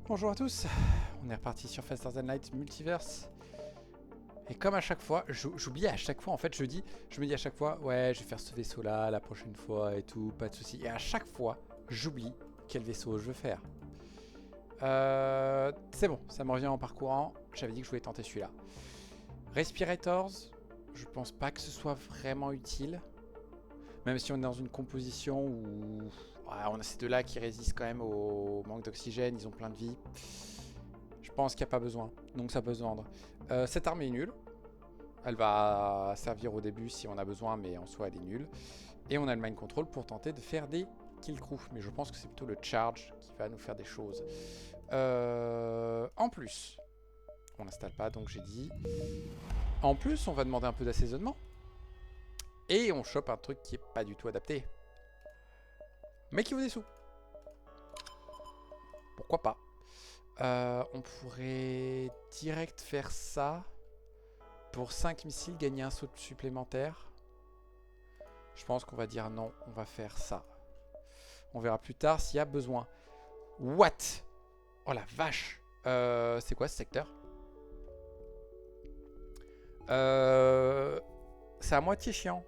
Bonjour à tous, on est reparti sur Faster Than Light Multiverse. Et comme à chaque fois, j'oublie à chaque fois, en fait je me dis à chaque fois, ouais je vais faire ce vaisseau là la prochaine fois et tout, pas de soucis. Et à chaque fois, j'oublie quel vaisseau je veux faire. C'est bon, ça me revient en parcourant, j'avais dit que je voulais tenter celui-là. Respirators, je pense pas que ce soit vraiment utile. Même si on est dans une composition où ouais, on a ces deux-là qui résistent quand même au manque d'oxygène, ils ont plein de vie. Je pense qu'il n'y a pas besoin, donc ça peut se vendre. Cette arme est nulle. Elle va servir au début si on a besoin, mais en soi elle est nulle. Et on a le mind control pour tenter de faire des kill crew. Mais je pense que c'est plutôt le charge qui va nous faire des choses. En plus, on n'installe pas, donc j'ai dit. En plus, on va demander un peu d'assaisonnement. Et on chope un truc qui est pas du tout adapté. Mais qui vaut des sous. Pourquoi pas. On pourrait direct faire ça. Pour 5 missiles, gagner un saut supplémentaire. Je pense qu'on va dire non, on va faire ça. On verra plus tard s'il y a besoin. What? Oh la vache. C'est quoi ce secteur? C'est à moitié chiant.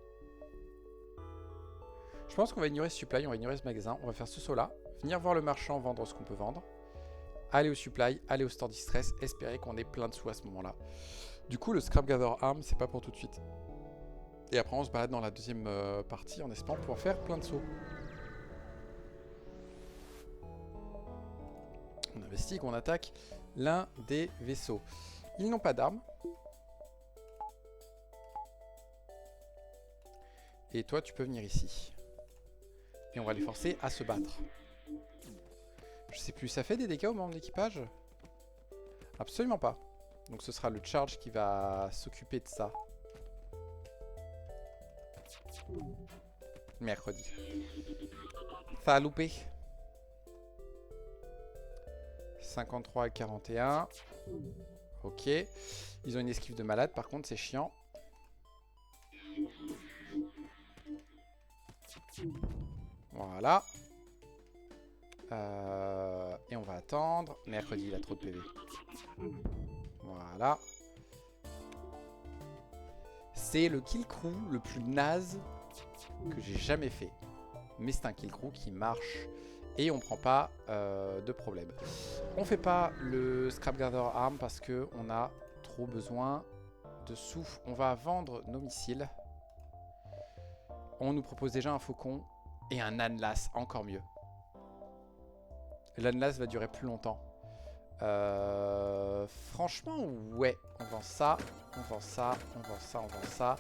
Je pense qu'on va ignorer ce supply, on va ignorer ce magasin. On va faire ce saut là. Venir voir le marchand, vendre ce qu'on peut vendre. Aller au supply, aller au store distress. Espérer qu'on ait plein de sous à ce moment là. Du coup, le Scrap Gather Arm, c'est pas pour tout de suite. Et après, on se balade dans la deuxième partie en espérant pouvoir faire plein de sauts. On investigue, on attaque l'un des vaisseaux. Ils n'ont pas d'armes. Et toi, tu peux venir ici. Et on va les forcer à se battre. Je sais plus, ça fait des dégâts aux membres d'équipage? Absolument pas. Donc ce sera le charge qui va s'occuper de ça. Mercredi. Ça a loupé. 53 et 41. Ok. Ils ont une esquive de malade, par contre c'est chiant. Voilà. Et on va attendre. Mercredi, il a trop de PV. Voilà. C'est le kill crew le plus naze que j'ai jamais fait. Mais c'est un kill crew qui marche. Et on prend pas de problème. On fait pas le Scrap Gather Arm parce que on a trop besoin de souffle. On va vendre nos missiles. On nous propose déjà un faucon et un Anlas, encore mieux. L'Anlas va durer plus longtemps. Franchement, ouais. On vend ça, on vend ça, on vend ça, on vend ça.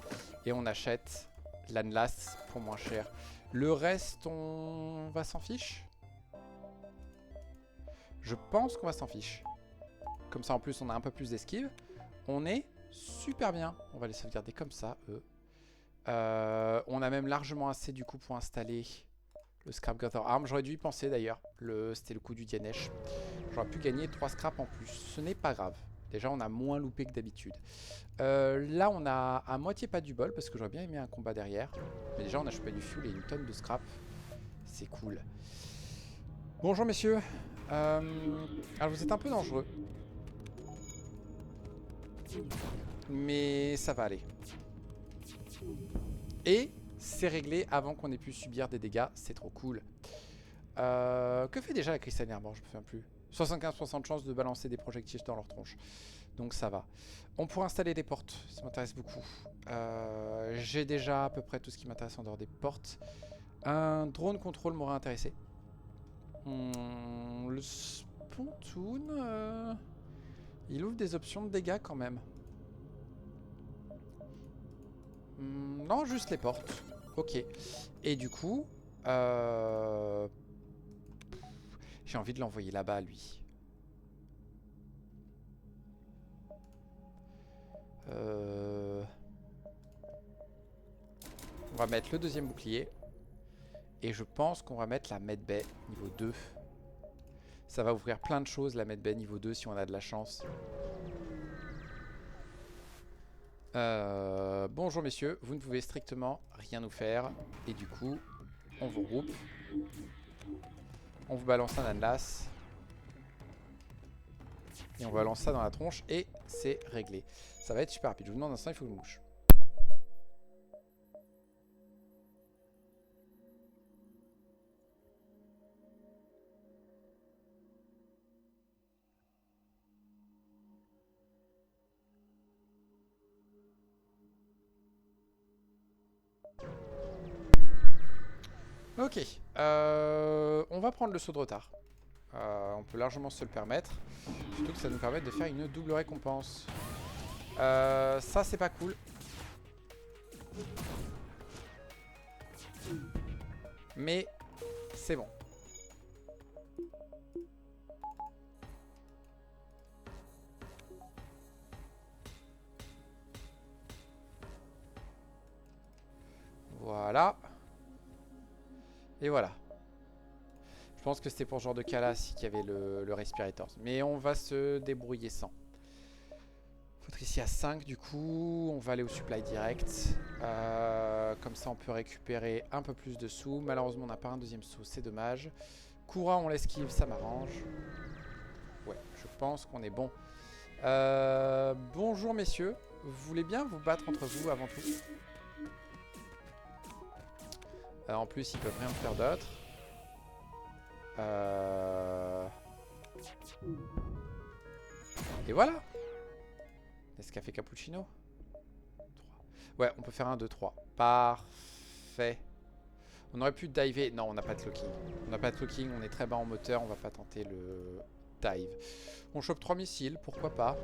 Et on achète l'Anlas pour moins cher. Le reste, on va s'en fiche. Je pense qu'on va s'en fiche. Comme ça, en plus, on a un peu plus d'esquive. On est super bien. On va les sauvegarder comme ça, eux. On a même largement assez, du coup, pour installer le Scrap Gather Arm. J'aurais dû y penser, d'ailleurs. C'était le coup du Dianesh. J'aurais pu gagner 3 scraps en plus. Ce n'est pas grave. Déjà, on a moins loupé que d'habitude. Là, on a à moitié pas du bol, parce que j'aurais bien aimé un combat derrière. Mais déjà, on a chopé du fuel et une tonne de scrap. C'est cool. Bonjour, messieurs. Alors, vous êtes un peu dangereux. Mais ça va aller. Et c'est réglé avant qu'on ait pu subir des dégâts. C'est trop cool. Que fait déjà la cristallière? Bon, je me souviens plus. 75% de chance de balancer des projectiles dans leur tronche. Donc ça va. On pourrait installer des portes. Ça m'intéresse beaucoup. J'ai déjà à peu près tout ce qui m'intéresse en dehors des portes. Un drone contrôle m'aurait intéressé. Le Spontoon... il ouvre des options de dégâts quand même. Non, juste les portes. Ok. Et du coup... j'ai envie de l'envoyer là-bas, lui. On va mettre le deuxième bouclier. Et je pense qu'on va mettre la medbay niveau 2. Ça va ouvrir plein de choses, la medbay niveau 2, si on a de la chance. Bonjour messieurs, vous ne pouvez strictement rien nous faire. Et du coup, on vous regroupe. On vous balance un Anlas. Et on va lancer ça dans la tronche et c'est réglé. Ça va être super rapide. Je vous demande un instant, il faut que je me bouge. Ok, on va prendre le saut de retard. On peut largement se le permettre. Surtout que ça nous permet de faire une double récompense. Ça c'est pas cool. Mais c'est bon. Voilà. Et voilà. Je pense que c'était pour ce genre de cas là qu'il y avait le Respirator. Mais on va se débrouiller sans. Faut être ici à 5 du coup. On va aller au supply direct. Comme ça on peut récupérer un peu plus de sous. Malheureusement on n'a pas un deuxième saut, c'est dommage. Courant on l'esquive, ça m'arrange. Ouais, je pense qu'on est bon. Bonjour messieurs. Vous voulez bien vous battre entre vous avant tout? En plus ils peuvent rien faire d'autre. Et voilà. Nescafé cappuccino. 3. Ouais, on peut faire un 2, 3. Parfait. On aurait pu diver. Non, on n'a pas de clocking. On n'a pas de clocking, on est très bas en moteur, on va pas tenter le dive. On chope 3 missiles, pourquoi pas.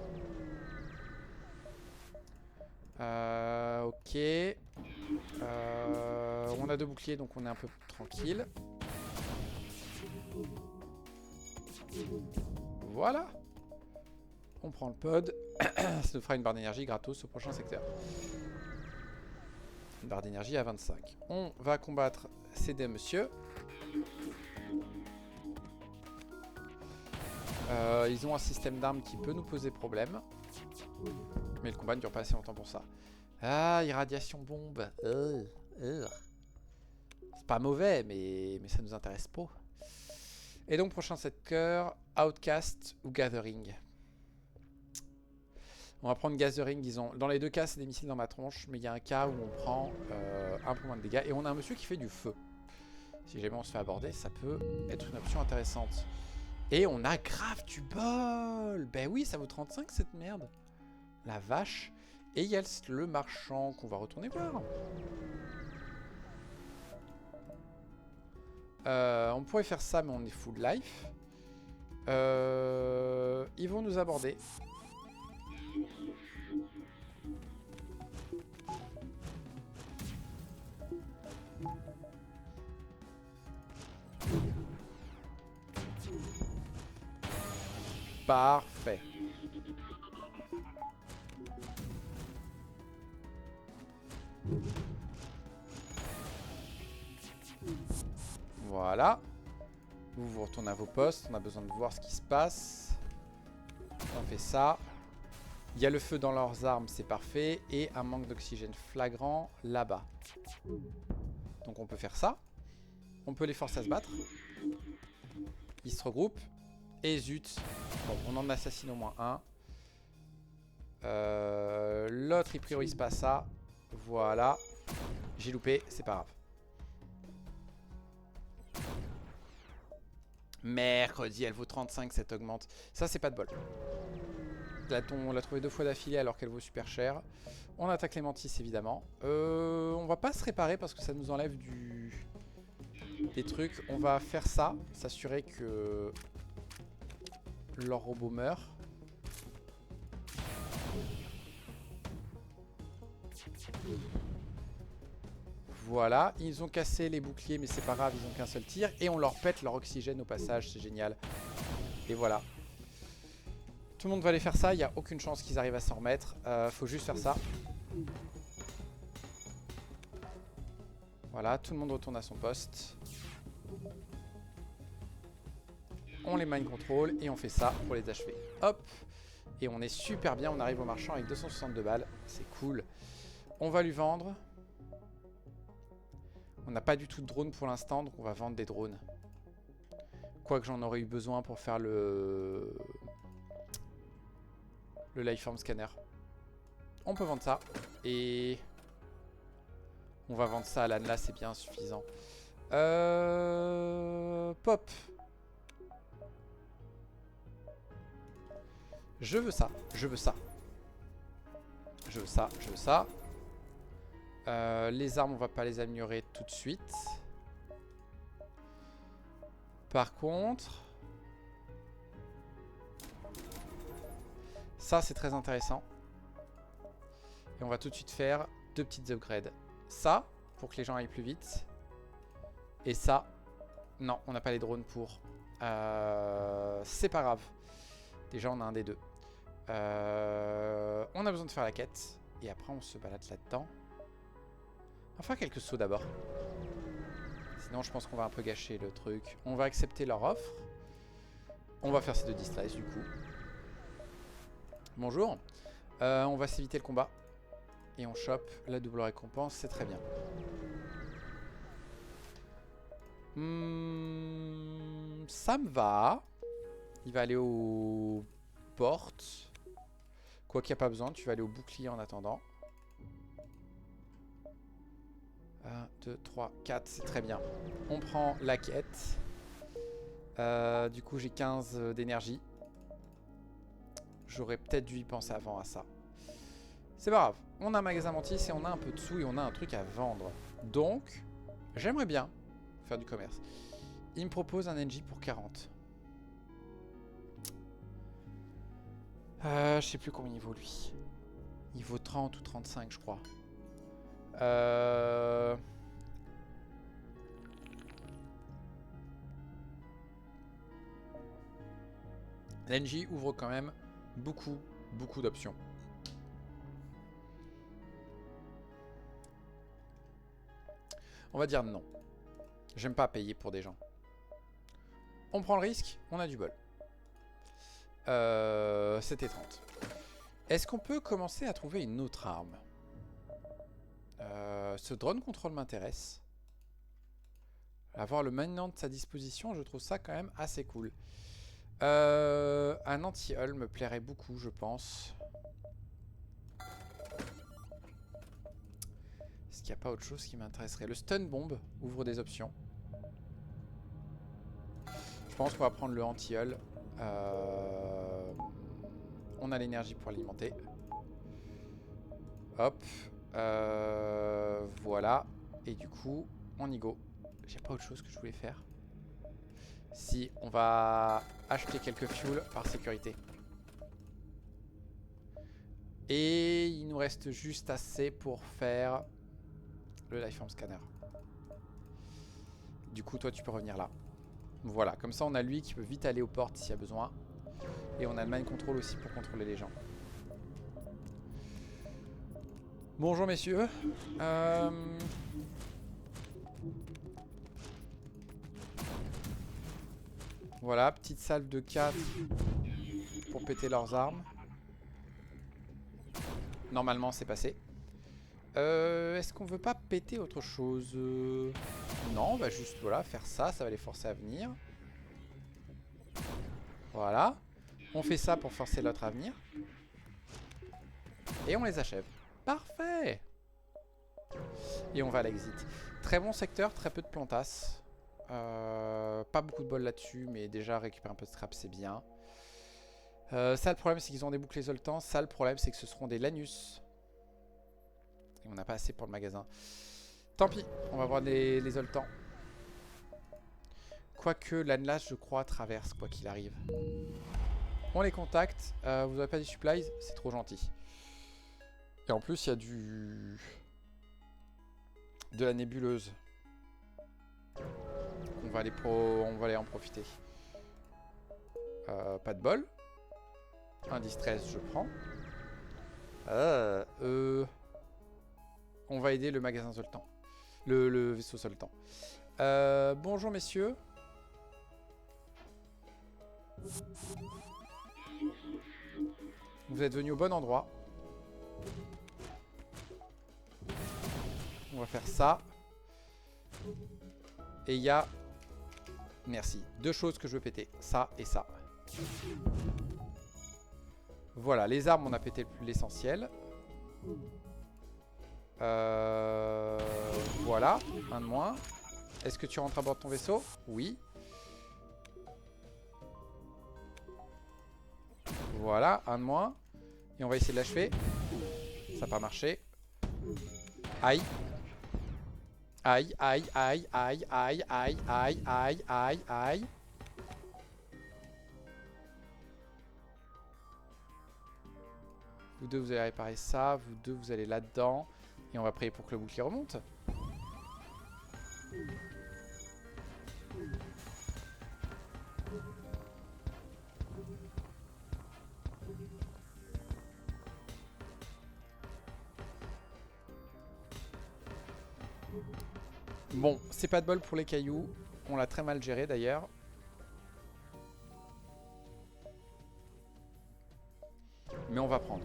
Ok. On a 2 boucliers, donc on est un peu tranquille. Voilà. On prend le pod. Ça nous fera une barre d'énergie gratos au prochain secteur. Une barre d'énergie à 25. On va combattre ces deux messieurs. Ils ont un système d'armes qui peut nous poser problème. Mais le combat ne dure pas assez longtemps pour ça. Ah, irradiation bombe. C'est pas mauvais, mais ça nous intéresse pas. Et donc, prochain secteur, Outcast ou Gathering. On va prendre Gathering, disons. Dans les deux cas, c'est des missiles dans ma tronche, mais il y a un cas où on prend un peu moins de dégâts. Et on a un monsieur qui fait du feu. Si jamais on se fait aborder, ça peut être une option intéressante. Et on a grave du bol. Ben oui, ça vaut 35 cette merde. La vache. Et il y a le marchand qu'on va retourner voir. On pourrait faire ça, mais on est full life. Ils vont nous aborder. Parfait. Voilà. Vous retournez à vos postes. On a besoin de voir ce qui se passe. On fait ça. Il y a le feu dans leurs armes, c'est parfait. Et un manque d'oxygène flagrant là-bas. Donc on peut faire ça. On peut les forcer à se battre. Ils se regroupent. Et zut. Bon, on en assassine au moins un. L'autre, il priorise pas ça. Voilà. J'ai loupé, c'est pas grave. Mercredi, elle vaut 35, cette augmente. Ça, c'est pas de bol. On l'a trouvé 2 fois d'affilée alors qu'elle vaut super cher. On attaque les mantis, évidemment. On va pas se réparer parce que ça nous enlève des trucs. On va faire ça. S'assurer que leur robot meurt. Voilà, ils ont cassé les boucliers, mais c'est pas grave, ils ont qu'un seul tir. Et on leur pète leur oxygène au passage, c'est génial. Et voilà. Tout le monde va aller faire ça, il n'y a aucune chance qu'ils arrivent à s'en remettre. Faut juste faire ça. Voilà, tout le monde retourne à son poste. On les mind control et on fait ça pour les achever. Hop. Et on est super bien, on arrive au marchand avec 262 balles. C'est cool. On va lui vendre. On n'a pas du tout de drone pour l'instant, donc on va vendre des drones. Quoique j'en aurais eu besoin pour faire le le Lifeform Scanner. On peut vendre ça. Et on va vendre ça à l'âne là, c'est bien suffisant. Pop. Je veux ça. Je veux ça. Je veux ça. Je veux ça. Les armes, on va pas les améliorer tout de suite. Par contre, ça c'est très intéressant. Et on va tout de suite faire 2 petites upgrades. Ça, pour que les gens aillent plus vite. Et ça, non, on n'a pas les drones pour. C'est pas grave. Déjà, on a un des deux. On a besoin de faire la quête. Et après, on se balade là-dedans. On va faire quelques sauts d'abord. Sinon, je pense qu'on va un peu gâcher le truc. On va accepter leur offre. On va faire ces 2 distress, du coup. Bonjour. On va s'éviter le combat. Et on chope la double récompense. C'est très bien. Ça me va. Il va aller aux portes. Quoi qu'il n'y a pas besoin, tu vas aller au bouclier en attendant. 1, 2, 3, 4, c'est très bien. On prend la quête. Du coup, j'ai 15 d'énergie. J'aurais peut-être dû y penser avant à ça. C'est pas grave. On a un magasin Mantis et on a un peu de sous et on a un truc à vendre. Donc, j'aimerais bien faire du commerce. Il me propose un NJ pour 40. Je sais plus combien il vaut lui. Il vaut 30 ou 35 je crois. L'NJ ouvre quand même beaucoup d'options. On va dire non. J'aime pas payer pour des gens. On prend le risque, on a du bol. C'était 30. Est-ce qu'on peut commencer à trouver une autre arme? Ce drone control m'intéresse. Avoir le maintenant de sa disposition, je trouve ça quand même assez cool. Un anti-hull me plairait beaucoup, je pense. Est-ce qu'il n'y a pas autre chose qui m'intéresserait? Le stun bomb ouvre des options. Je pense qu'on va prendre le anti-hull. On a l'énergie pour alimenter. Hop. Voilà. Et du coup, on y go. J'ai pas autre chose que je voulais faire. Si, on va acheter quelques fuels par sécurité. Et il nous reste juste assez pour faire le Lifeform Scanner. Du coup, toi, tu peux revenir là. Voilà, comme ça, on a lui qui peut vite aller aux portes s'il y a besoin. Et on a le mind control aussi pour contrôler les gens. Bonjour, messieurs. Voilà, petite salve de 4 pour péter leurs armes. Normalement, c'est passé. Est-ce qu'on veut pas péter autre chose? Non, on va juste voilà, faire ça. Ça va les forcer à venir. Voilà. On fait ça pour forcer l'autre à venir. Et on les achève. Parfait. Et on va à l'exit. Très bon secteur, très peu de plantasses. Pas beaucoup de bol là-dessus, mais déjà récupérer un peu de scrap, c'est bien. Ça, le problème, c'est qu'ils ont des boucles zoltans. Ça, le problème, c'est que ce seront des Lanus. Et on n'a pas assez pour le magasin. Tant pis, on va voir les zoltans. Quoique l'Anlas, je crois, traverse, quoi qu'il arrive. On les contacte. Vous n'avez pas des supplies? C'est trop gentil. Et en plus, il y a de la nébuleuse. On va aller en profiter. Pas de bol. Un distress, je prends. On va aider le magasin Zoltan. Le vaisseau Zoltan. Bonjour messieurs. Vous êtes venus au bon endroit. On va faire ça. Et il y a... Merci. 2 choses que je veux péter. Ça et ça. Voilà, les armes, on a pété l'essentiel. Voilà, un de moins. Est-ce que tu rentres à bord de ton vaisseau? Oui. Voilà, un de moins. Et on va essayer de l'achever. Ça n'a pas marché. Aïe. Aïe, aïe, aïe, aïe, aïe, aïe, aïe, aïe, aïe, aïe. Vous deux, vous allez réparer ça. Vous deux, vous allez là-dedans. Et on va prier pour que le bouclier remonte. Bon, c'est pas de bol pour les cailloux. On l'a très mal géré d'ailleurs. Mais on va prendre.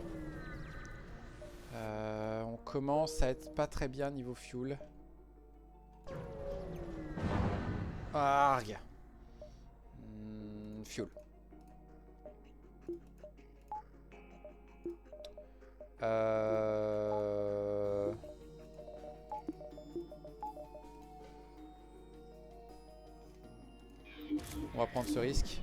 On commence à être pas très bien niveau fuel. Arg. Fuel. On va prendre ce risque.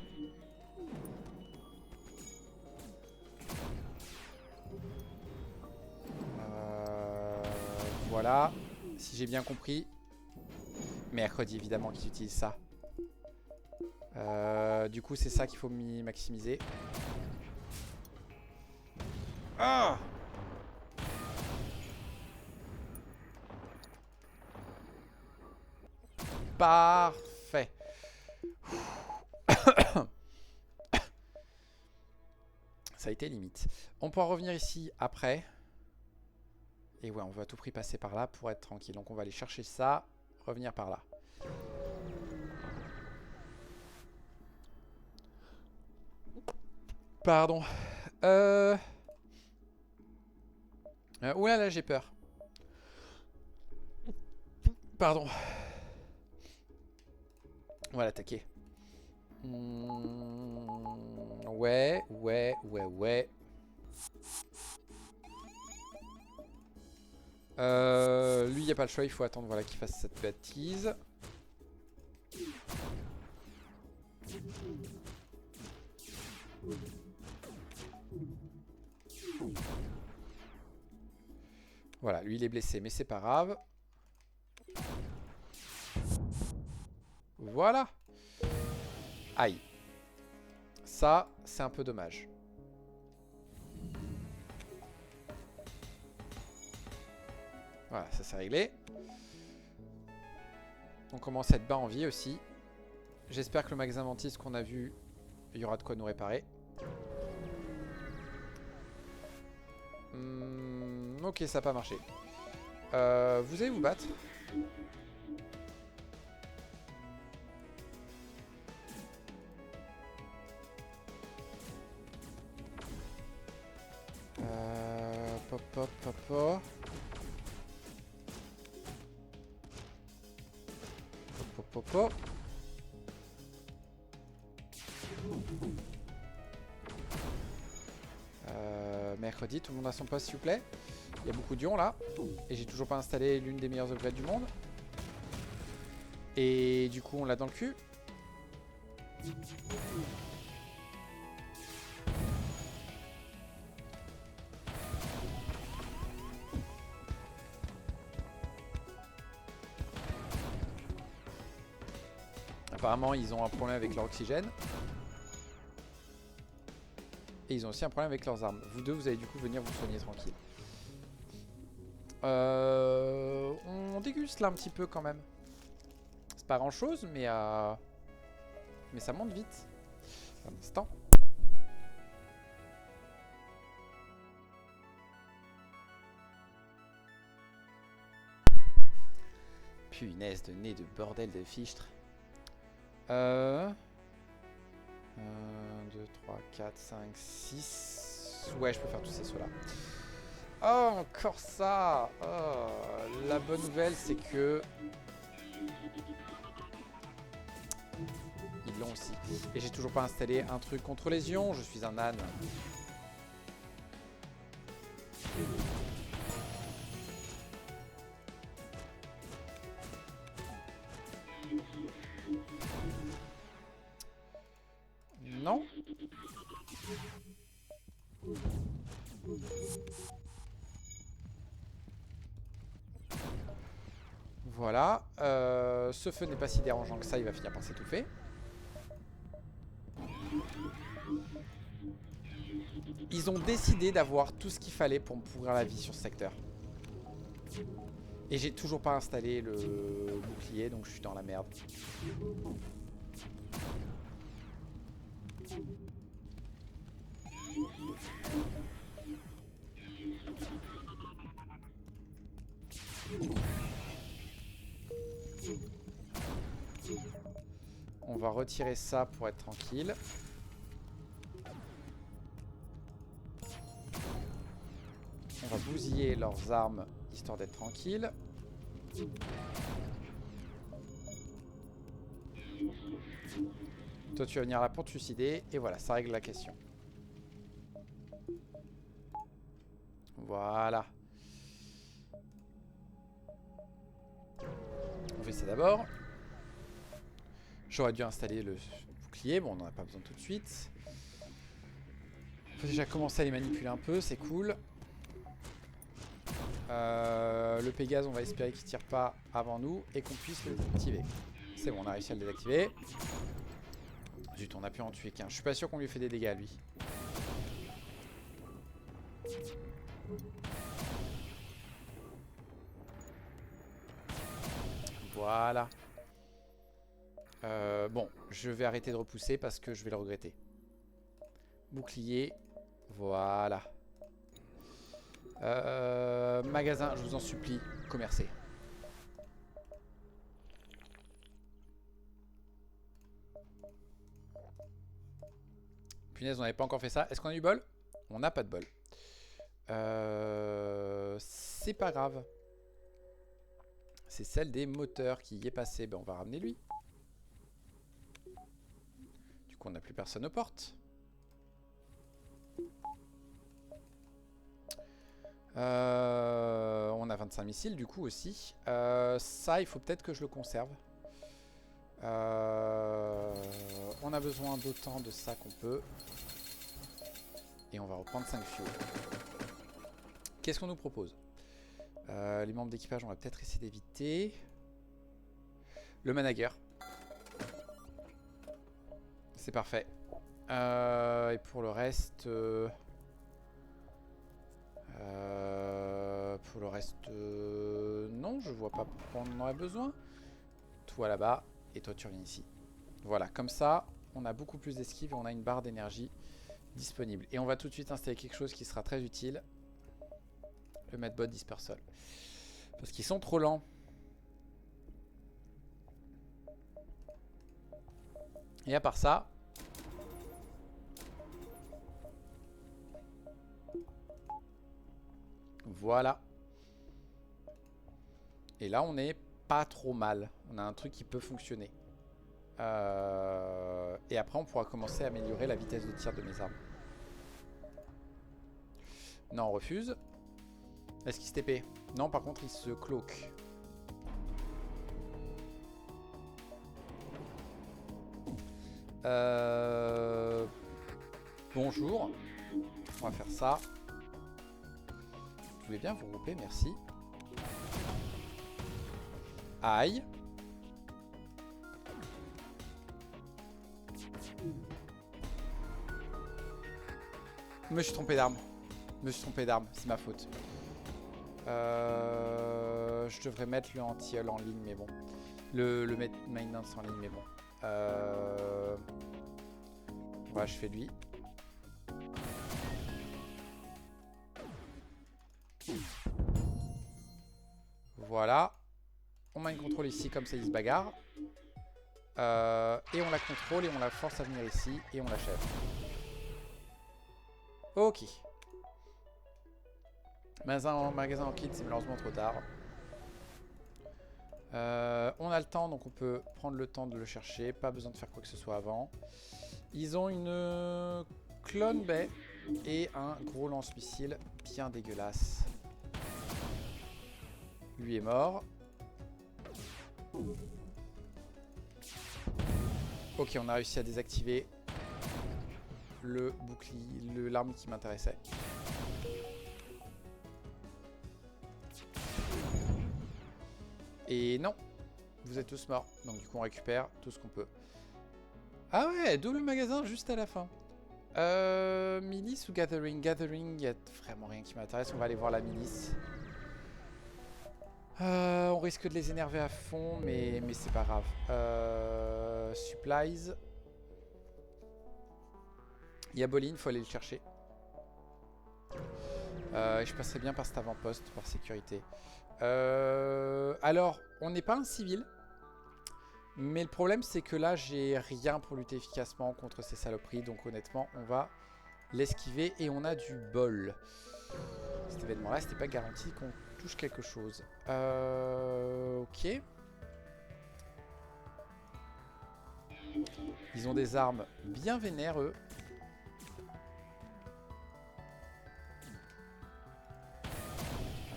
Voilà. Si j'ai bien compris. Mercredi, évidemment, qu'ils utilisent ça. Du coup, c'est ça qu'il faut maximiser. Ah! Parfait. Ça a été limite. On pourra revenir ici après. Et ouais, on veut à tout prix passer par là pour être tranquille. Donc on va aller chercher ça, revenir par là. Pardon. Oula, là j'ai peur. Pardon. On va l'attaquer. Ouais. Lui, il n'y a pas le choix, il faut attendre voilà, qu'il fasse cette bêtise. Voilà, lui il est blessé, mais c'est pas grave. Voilà. Aïe. Ça, c'est un peu dommage. Voilà, ça c'est réglé. On commence à être bas en vie aussi. J'espère que le magasin Mantis qu'on a vu, il y aura de quoi nous réparer. Ok, ça n'a pas marché. Vous allez vous battre. Pop. Mercredi, tout le monde a son poste s'il vous plaît. Il y a beaucoup d'ions là. Et j'ai toujours pas installé l'une des meilleures upgrades du monde. Et du coup on l'a dans le cul. Apparemment ils ont un problème avec leur oxygène. Et ils ont aussi un problème avec leurs armes. Vous deux, vous allez du coup venir vous soigner tranquille. On déguste là un petit peu quand même. C'est pas grand chose, mais ça monte vite. Un instant. Punaise de nez de bordel de fichtre. 1, 2, 3, 4, 5, 6. Ouais, je peux faire tous ces sauts là. Oh, encore ça. Oh, la bonne nouvelle, c'est que ils l'ont aussi. Et j'ai toujours pas installé un truc contre les ions. Je suis un âne. Voilà. Ce feu n'est pas si dérangeant que ça, il va finir par s'étouffer. Ils ont décidé d'avoir tout ce qu'il fallait pour me pourrir la vie sur ce secteur. Et j'ai toujours pas installé le bouclier, donc je suis dans la merde. On va retirer ça pour être tranquille. On va bousiller leurs armes, histoire d'être tranquille. Toi, tu vas venir là pour te suicider. Et voilà, ça règle la question. Voilà. On fait ça d'abord. J'aurais dû installer le bouclier. Bon, on n'en a pas besoin tout de suite. Il faut déjà commencer à les manipuler un peu, c'est cool. Le Pégase, on va espérer qu'il tire pas avant nous et qu'on puisse le désactiver. C'est bon, on a réussi à le désactiver. Zut, on a pu en tuer qu'un. Je suis pas sûr qu'on lui fait des dégâts à lui. Voilà. Bon, je vais arrêter de repousser parce que je vais le regretter. Bouclier. Voilà. Magasin, je vous en supplie, commercez. Punaise, on n'avait pas encore fait ça. Est-ce qu'on a du bol? On n'a pas de bol. C'est pas grave. C'est celle des moteurs qui y est passée. Ben, on va ramener lui. Du coup, on n'a plus personne aux portes. On a 25 missiles du coup aussi. Ça, il faut peut-être que je le conserve. On a besoin d'autant de ça qu'on peut. Et on va reprendre 5 fuels. Qu'est-ce qu'on nous propose? Les membres d'équipage, on va peut-être essayer d'éviter. Le manager. C'est parfait. Et pour le reste... non, je vois pas pourquoi on en aurait besoin. Toi là-bas, et toi tu reviens ici. Voilà, comme ça, on a beaucoup plus d'esquive et on a une barre d'énergie disponible. Et on va tout de suite installer quelque chose qui sera très utile. Le Medbot Dispersal. Parce qu'ils sont trop lents. Et à part ça... Voilà. Et là, on n'est pas trop mal. On a un truc qui peut fonctionner. Et après, on pourra commencer à améliorer la vitesse de tir de mes armes. Non, on refuse. Est-ce qu'il se TP? Non, par contre, il se cloque. Bonjour. On va faire ça. Vous voulez bien vous regrouper, merci. Aïe. Me suis trompé d'arme. C'est ma faute. Je devrais mettre le anti-hull en ligne, mais bon. Le maintenance en ligne, mais bon. Voilà, je fais lui. Voilà. On mind control ici, comme ça il se bagarre. Et on la contrôle et on la force à venir ici et on l'achève. Ok. Magasin en kit, c'est malheureusement trop tard. On a le temps, donc on peut prendre le temps de le chercher. Pas besoin de faire quoi que ce soit avant. Ils ont une clone baie et un gros lance-missile bien dégueulasse. Lui est mort. Ok, on a réussi à désactiver le bouclier, l'arme qui m'intéressait. Et non, vous êtes tous morts. Donc du coup on récupère tout ce qu'on peut. Ah ouais, double magasin juste à la fin. Milice ou Gathering? Gathering, il n'y a vraiment rien qui m'intéresse. On va aller voir la milice. On risque de les énerver à fond, mais c'est pas grave. Supplies. Il y a Bolin, il faut aller le chercher. Je passerai bien par cet avant-poste, par sécurité. Alors, on n'est pas un civil. Mais le problème, c'est que là, j'ai rien pour lutter efficacement contre ces saloperies. Donc honnêtement, on va l'esquiver et on a du bol. Cet événement-là, c'était pas garanti qu'on touche quelque chose. Ok. Ils ont des armes bien vénères, eux.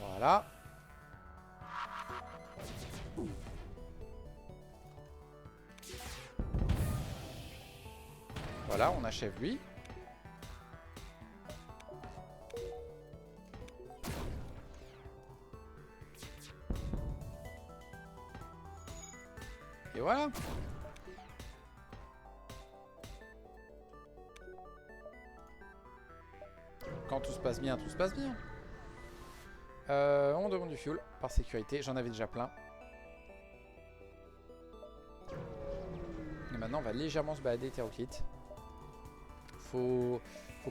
Voilà. Voilà, on achève lui. Et voilà. Quand tout se passe bien, tout se passe bien. On demande du fuel par sécurité. J'en avais déjà plein. Et maintenant, on va légèrement se balader hétéroclite. Faut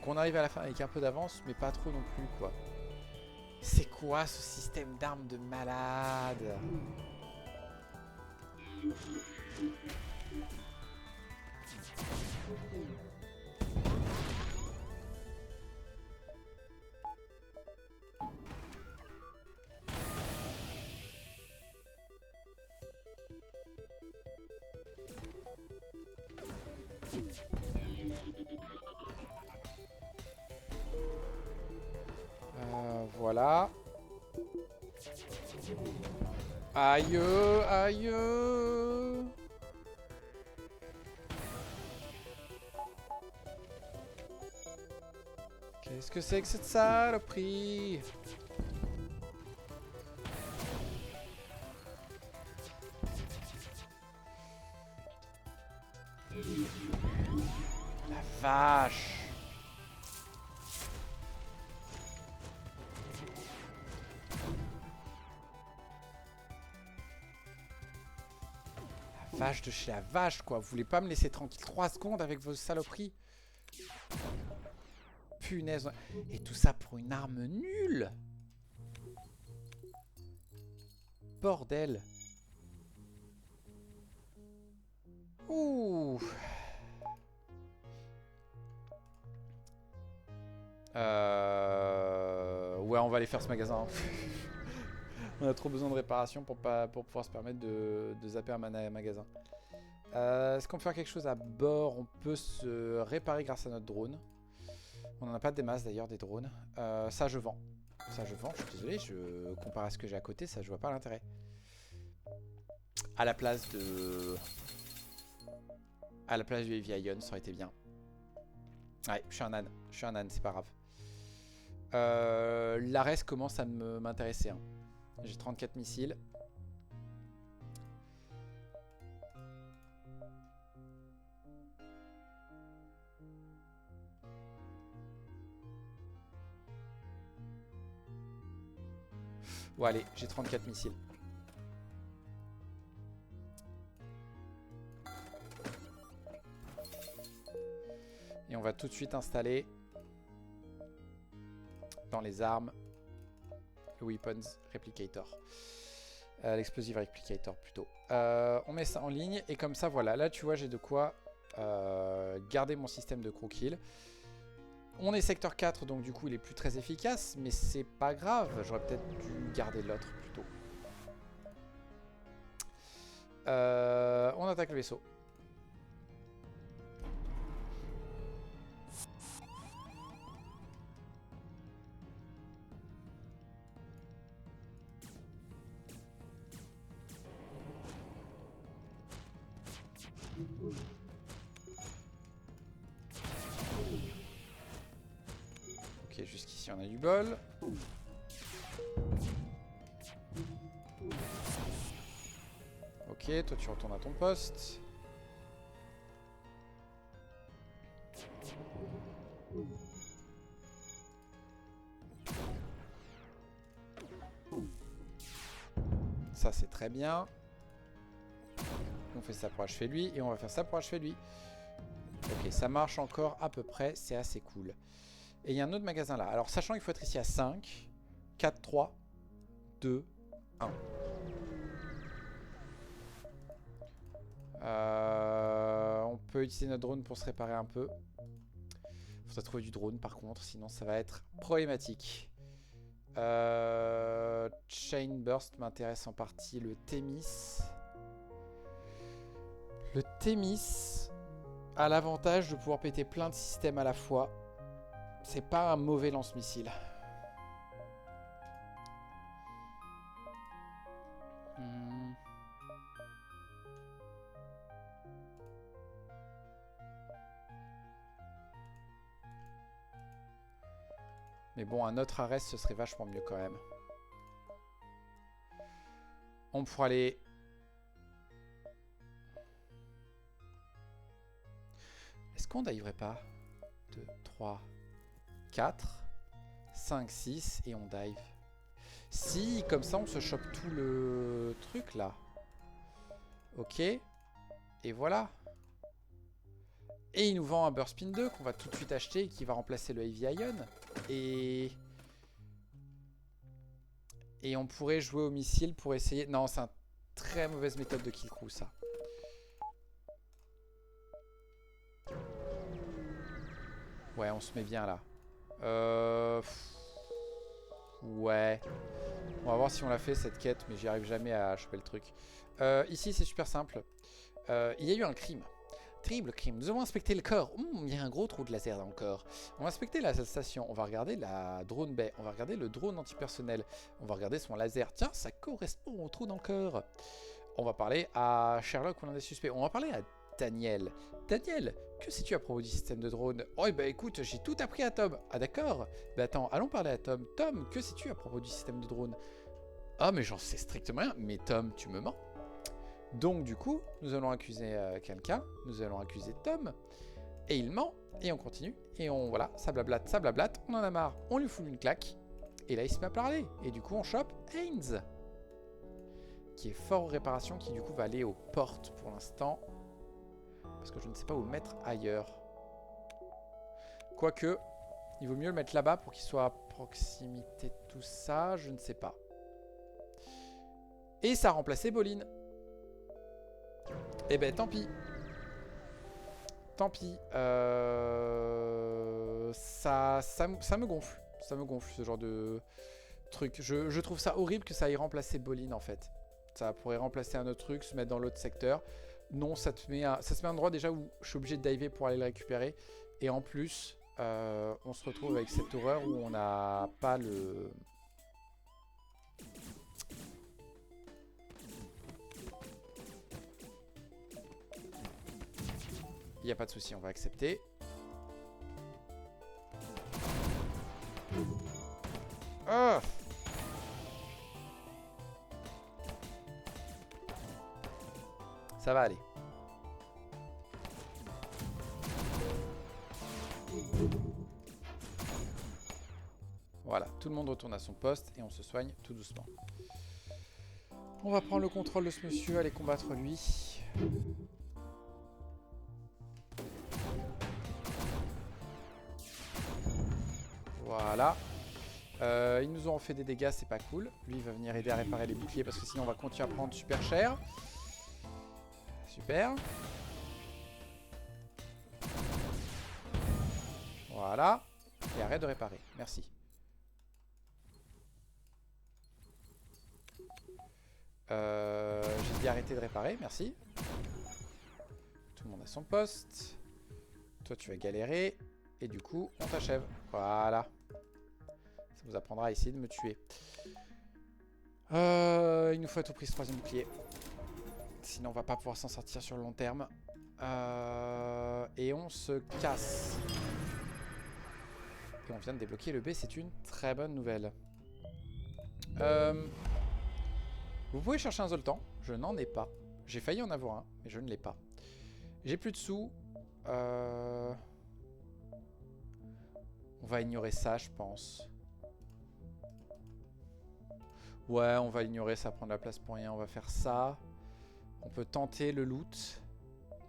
qu'on arrive à la fin avec un peu d'avance, mais pas trop non plus, quoi. C'est quoi ce système d'armes de malade? Voilà. Aïe, aïe. Qu'est-ce que c'est que cette saloperie? La vache. Vache de chez la vache, quoi. Vous voulez pas me laisser tranquille 3 secondes avec vos saloperies? Punaise. Et tout ça pour une arme nulle. Bordel. Ouh. Ouais, on va aller faire ce magasin. On a trop besoin de réparation pour pouvoir se permettre de zapper un magasin. Est-ce qu'on peut faire quelque chose à bord? On peut se réparer grâce à notre drone. On n'en a pas des masses d'ailleurs, des drones. Ça, je vends. Ça, je vends. Je suis désolé, comparé à ce que j'ai à côté, ça, je vois pas l'intérêt. À la place de... À la place du Heavy Ion, ça aurait été bien. Ouais, je suis un âne. Je suis un âne, c'est pas grave. L'Ares commence à m'intéresser. Hein. J'ai 34 missiles. Bon allez, j'ai 34 missiles. Et on va tout de suite installer dans les armes le Weapons Replicator. L'Explosive Replicator plutôt. On met ça en ligne et comme ça voilà, là tu vois j'ai de quoi garder mon système de crew kill. On est secteur 4 donc du coup il est plus très efficace mais c'est pas grave, j'aurais peut-être dû garder l'autre plutôt. On attaque le vaisseau. Ok, jusqu'ici on a du bol. Ok, toi tu retournes à ton poste. Ça c'est très bien. On fait ça pour achever lui et on va faire ça pour achever lui. Ok, ça marche encore à peu près, c'est assez cool. Et il y a un autre magasin là. Alors sachant qu'il faut être ici à 5, 4, 3, 2, 1. On peut utiliser notre drone pour se réparer un peu. Faudra trouver du drone par contre, sinon ça va être problématique. Chain Burst m'intéresse en partie. Le Thémis. Le Thémis a l'avantage de pouvoir péter plein de systèmes à la fois. C'est pas un mauvais lance-missile. Mais bon, un autre arrest, ce serait vachement mieux quand même. On pourra aller... Est-ce qu'on diverait pas 2, 3, 4, 5, 6 et on dive. Si, comme ça on se chope tout le truc là. Ok. Et voilà. Et il nous vend un Burst Spin 2 qu'on va tout de suite acheter et qui va remplacer le Heavy Ion. Et on pourrait jouer au missile pour essayer... Non, c'est une très mauvaise méthode de kill crew ça. Ouais, on se met bien là. Ouais. On va voir si on l'a fait cette quête, mais j'y arrive jamais à choper le truc. Ici, c'est super simple. Il y a eu un crime. Terrible crime. Nous avons inspecté le corps. Il y a un gros trou de laser dans le corps. On va inspecter la station. On va regarder la drone bay. On va regarder le drone antipersonnel. On va regarder son laser. Tiens, ça correspond au trou dans le corps. On va parler à Sherlock, l'un des suspects. On va parler à Daniel. Daniel, que sais-tu à propos du système de drone? Oh, bah écoute, j'ai tout appris à Tom. Ah d'accord. Bah attends, allons parler à Tom. Tom, que sais-tu à propos du système de drone? Ah, mais j'en sais strictement rien. Mais Tom, tu me mens. Donc du coup, nous allons accuser quelqu'un, nous allons accuser Tom, et il ment, et on continue, et on, voilà, ça blablate, on en a marre, on lui fout une claque, et là il se met à parler, et du coup on chope Haynes, qui est fort aux réparations, qui du coup va aller aux portes pour l'instant, parce que je ne sais pas où le mettre ailleurs. Quoique, il vaut mieux le mettre là-bas pour qu'il soit à proximité de tout ça, je ne sais pas. Et ça a remplacé Bolin. Eh ben tant pis. Tant pis. Ça me gonfle. Ça me gonfle ce genre de truc. Je trouve ça horrible que ça ait remplacé Bolin en fait. Ça pourrait remplacer un autre truc, se mettre dans l'autre secteur. Non, ça se met à un endroit déjà où je suis obligé de diver pour aller le récupérer. Et en plus, on se retrouve avec cette horreur où on n'a pas le... Il n'y a pas de souci, on va accepter. Oh! Ça va aller. Voilà, tout le monde retourne à son poste et on se soigne tout doucement. On va prendre le contrôle de ce monsieur, aller combattre lui. Voilà. Ils nous ont fait des dégâts, c'est pas cool. Lui, il va venir aider à réparer les boucliers parce que sinon on va continuer à prendre super cher. Super. Voilà. Et arrête de réparer. Merci. J'ai dit arrêter de réparer, merci. Tout le monde a son poste. Toi, tu vas galérer. Et du coup, on t'achève. Voilà. Ça vous apprendra à essayer de me tuer. Il nous faut à tout prix ce troisième bouclier. Sinon, on va pas pouvoir s'en sortir sur le long terme. Et on se casse. Et on vient de débloquer le B, c'est une très bonne nouvelle. Vous pouvez chercher un Zoltan, je n'en ai pas. J'ai failli en avoir un, mais je ne l'ai pas. J'ai plus de sous. On va ignorer ça, je pense. Ouais, on va ignorer ça, prendre la place pour rien. On va faire ça. On peut tenter le loot.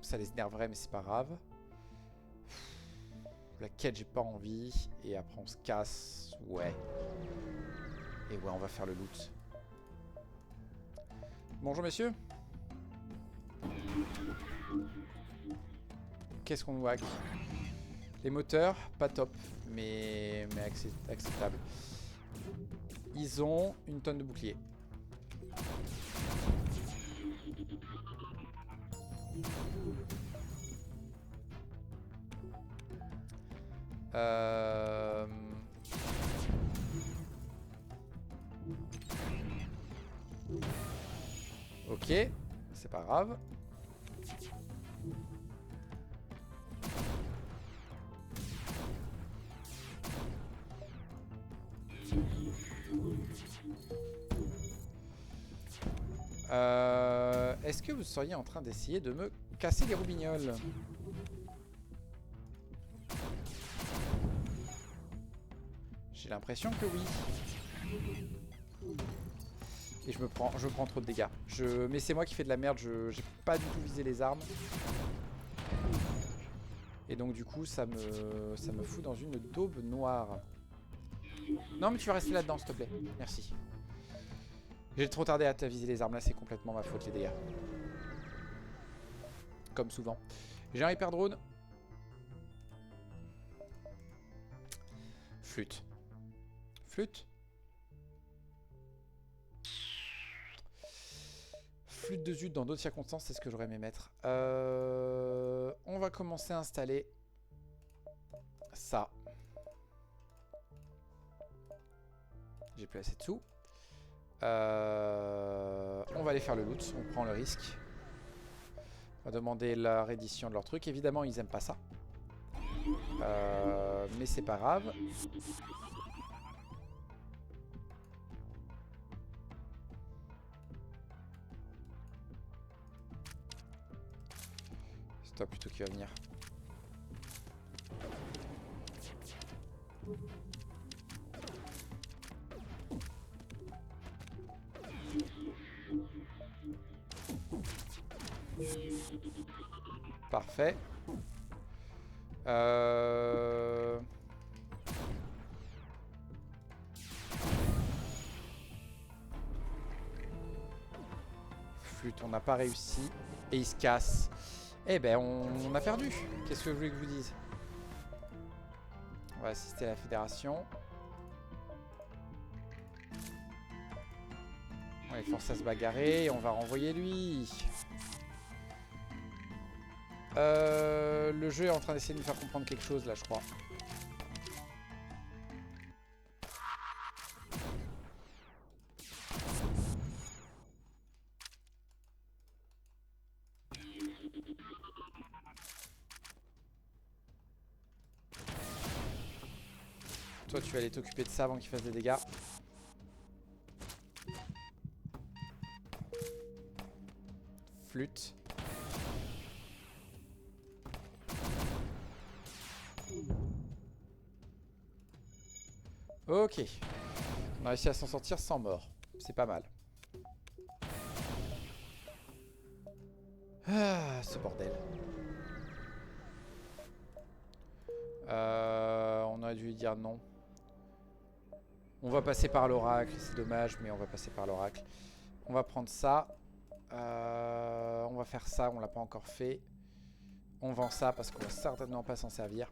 Ça les énerverait, mais c'est pas grave. La quête, j'ai pas envie. Et après, on se casse. Ouais. Et ouais, on va faire le loot. Bonjour, messieurs. Qu'est-ce qu'on nous hack? Les moteurs, pas top, mais acceptable. Ils ont une tonne de boucliers. Ok, c'est pas grave. Est-ce que vous seriez en train d'essayer de me casser les roubignoles? J'ai l'impression que oui. Et je prends trop de dégâts. Mais c'est moi qui fais de la merde, j'ai pas du tout visé les armes. Et donc du coup ça me fout dans une daube noire. Non mais tu vas rester là-dedans s'il te plaît. Merci. J'ai trop tardé à viser les armes là, c'est complètement ma faute les dégâts. Comme souvent. J'ai un hyper drone. Flûte. Flûte. Flûte de zut dans d'autres circonstances, c'est ce que j'aurais aimé mettre. On va commencer à installer ça. J'ai plus assez de sous. On va aller faire le loot, on prend le risque. On va demander la reddition de leur truc. Évidemment, ils aiment pas ça. Mais c'est pas grave. C'est toi plutôt qui va venir. Parfait. Flûte, on n'a pas réussi. Et il se casse. Eh ben, on a perdu. Qu'est-ce que vous voulez que je vous dise? On va assister à la fédération. On va les forcer à se bagarrer. Et on va renvoyer lui. Le jeu est en train d'essayer de nous faire comprendre quelque chose là, je crois. Toi, tu vas aller t'occuper de ça avant qu'il fasse des dégâts. Flûte. Ok. On a réussi à s'en sortir sans mort. C'est pas mal. Ah, ce bordel. On aurait dû lui dire non. On va passer par l'oracle. C'est dommage, mais on va passer par l'oracle. On va prendre ça. On va faire ça. On l'a pas encore fait. On vend ça parce qu'on va certainement pas s'en servir.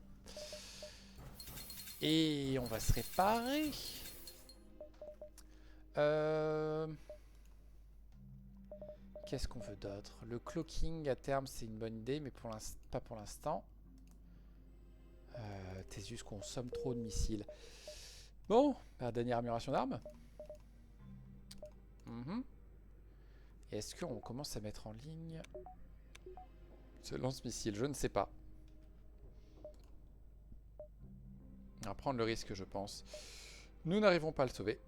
Et on va se réparer. Qu'est-ce qu'on veut d'autre? Le cloaking à terme c'est une bonne idée, mais pas pour l'instant. Thésius consomme trop de missiles. Bon, bah, dernière amélioration d'armes. Est-ce qu'on commence à mettre en ligne ce lance-missile? Je ne sais pas. On va prendre le risque, je pense. Nous n'arrivons pas à le sauver.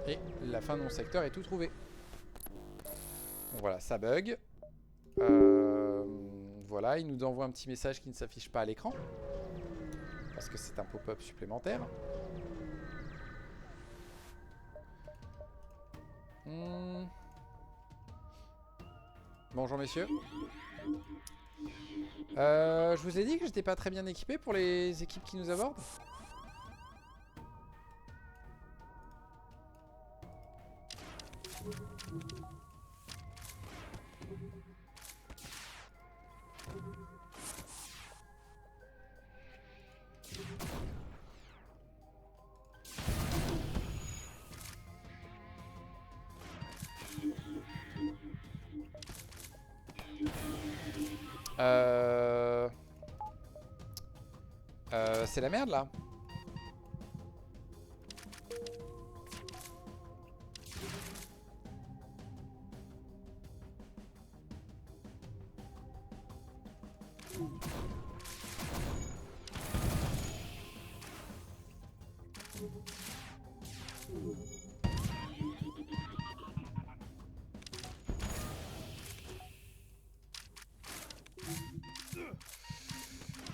Et la fin de mon secteur est tout trouvé. Bon, voilà, ça bug. Voilà, il nous envoie un petit message qui ne s'affiche pas à l'écran. Parce que c'est un pop-up supplémentaire. Bonjour messieurs. Je vous ai dit que j'étais pas très bien équipé pour les équipes qui nous abordent. C'est la merde là.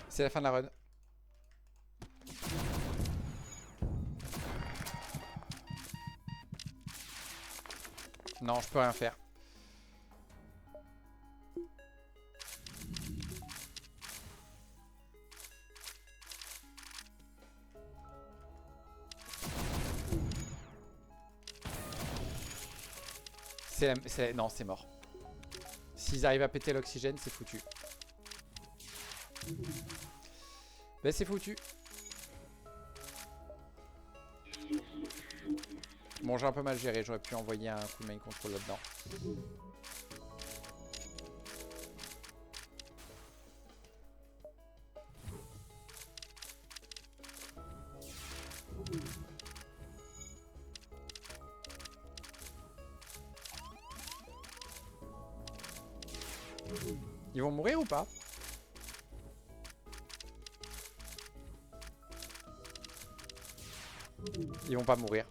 C'est la fin de la run. Non, je peux rien faire. Non, c'est mort. S'ils arrivent à péter l'oxygène, c'est foutu. Ben, c'est foutu. Bon, j'ai un peu mal géré. J'aurais pu envoyer un coup de main control là-dedans. Ils vont mourir ou pas? Ils vont pas mourir.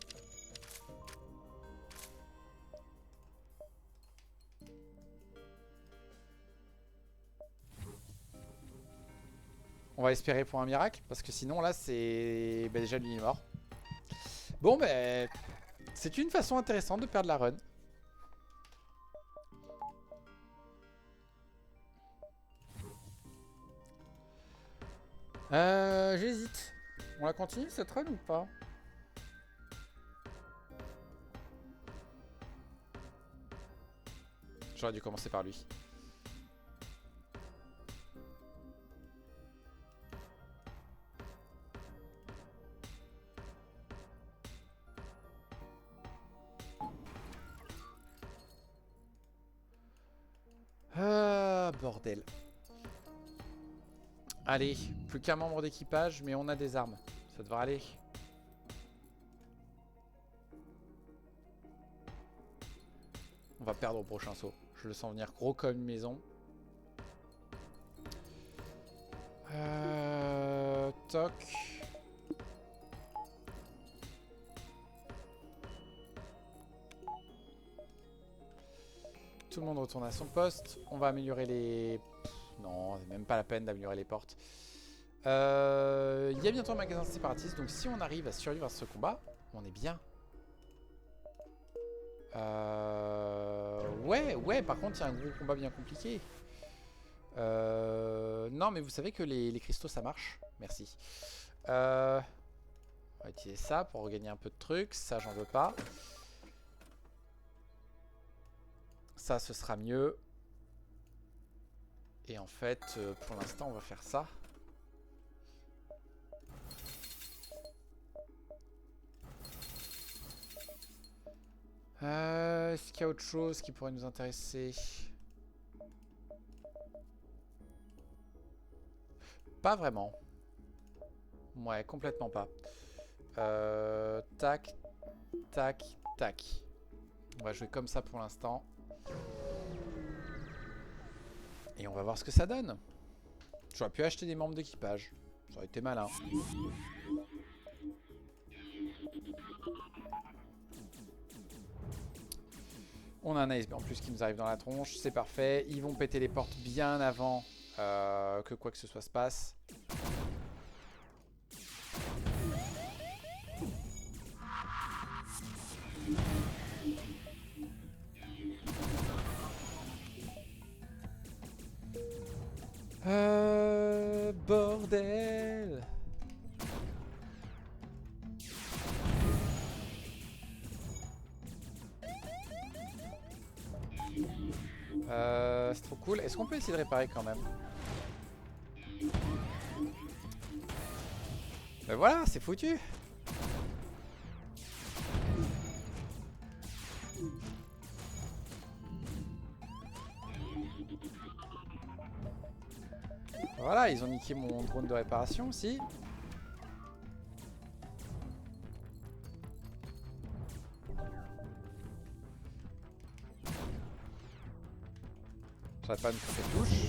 On va espérer pour un miracle, parce que sinon là c'est... Bah, déjà lui il est mort. Bon ben... C'est une façon intéressante de perdre la run. J'hésite. On la continue cette run ou pas? J'aurais dû commencer par lui. Ah, bordel. Allez, plus qu'un membre d'équipage, mais on a des armes. Ça devrait aller. On va perdre au prochain saut. Je le sens venir gros comme une maison. Toc. Tout le monde retourne à son poste. On va améliorer les... Non, c'est même pas la peine d'améliorer les portes. Il y a bientôt un magasin séparatiste. Donc si on arrive à survivre à ce combat, on est bien. Ouais, par contre, il y a un gros combat bien compliqué. Non, mais vous savez que les cristaux, ça marche. Merci. On va utiliser ça pour regagner un peu de trucs. Ça, j'en veux pas. Ça, ce sera mieux. Et en fait, pour l'instant, on va faire ça. Est-ce qu'il y a autre chose qui pourrait nous intéresser? Pas vraiment. Ouais, complètement pas. Tac, tac, tac. On va jouer comme ça pour l'instant. Et on va voir ce que ça donne. J'aurais pu acheter des membres d'équipage. Ça aurait été malin. On a un iceberg en plus qui nous arrive dans la tronche. C'est parfait. Ils vont péter les portes bien avant que quoi que ce soit se passe. Bordel. C'est trop cool. Est-ce qu'on peut essayer de réparer quand même? Ben voilà, c'est foutu. Voilà, ils ont niqué mon drone de réparation aussi. J'arrête pas de me tromper de touche.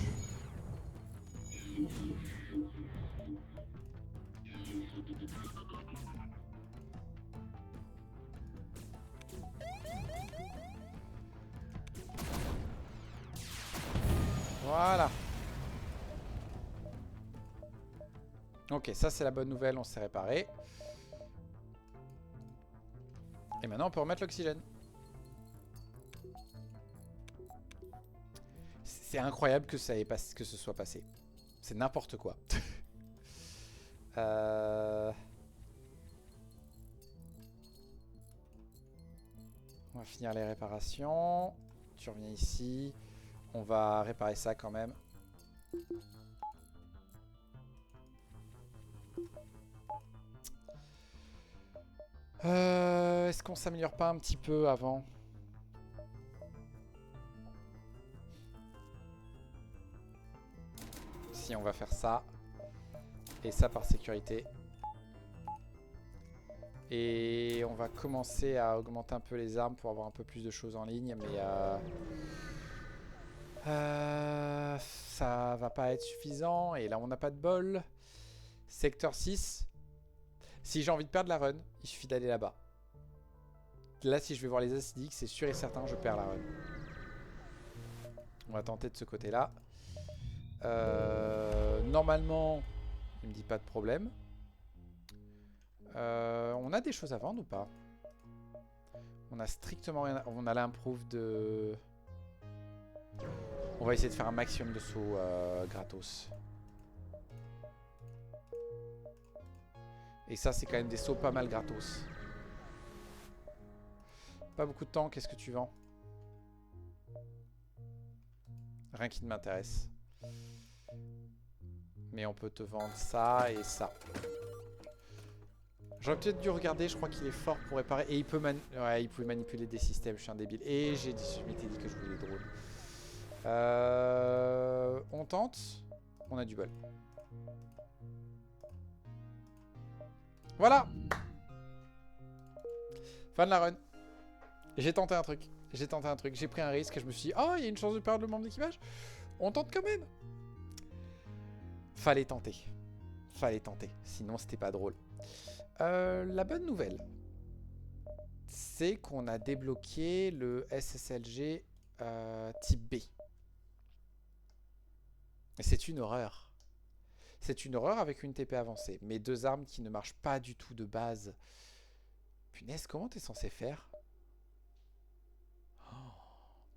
Voilà. Ok, ça c'est la bonne nouvelle, on s'est réparé. Et maintenant on peut remettre l'oxygène. C'est incroyable que ça ait pas, que ce soit passé. C'est n'importe quoi. On va finir les réparations. Tu reviens ici. On va réparer ça quand même. Est-ce qu'on s'améliore pas un petit peu avant? Si, on va faire ça. Et ça par sécurité. Et on va commencer à augmenter un peu les armes pour avoir un peu plus de choses en ligne. Mais ça va pas être suffisant. Et là, on n'a pas de bol. Secteur 6. Si j'ai envie de perdre la run, il suffit d'aller là-bas. Là, si je vais voir les acidiques, c'est sûr et certain que je perds la run. On va tenter de ce côté-là. Normalement, il me dit pas de problème. On a des choses à vendre ou pas? On a strictement rien. On a l'improve de... On va essayer de faire un maximum de sauts gratos. Et ça, c'est quand même des sauts pas mal gratos. Pas beaucoup de temps, qu'est-ce que tu vends? Rien qui ne m'intéresse. Mais on peut te vendre ça et ça. J'aurais peut-être dû regarder, je crois qu'il est fort pour réparer. Et il peut ouais, il pouvait manipuler des systèmes, je suis un débile. Et je m'étais dit que je voulais des drones. On tente. On a du bol. Voilà. Fin de la run. J'ai tenté un truc. J'ai tenté un truc. J'ai pris un risque et je me suis dit, oh, il y a une chance de perdre le membre d'équipage. On tente quand même. Fallait tenter. Fallait tenter. Sinon, c'était pas drôle. La bonne nouvelle, c'est qu'on a débloqué le SSLG type B. Et c'est une horreur. C'est une horreur avec une TP avancée. Mais deux armes qui ne marchent pas du tout de base. Punaise, comment t'es censé faire? Oh,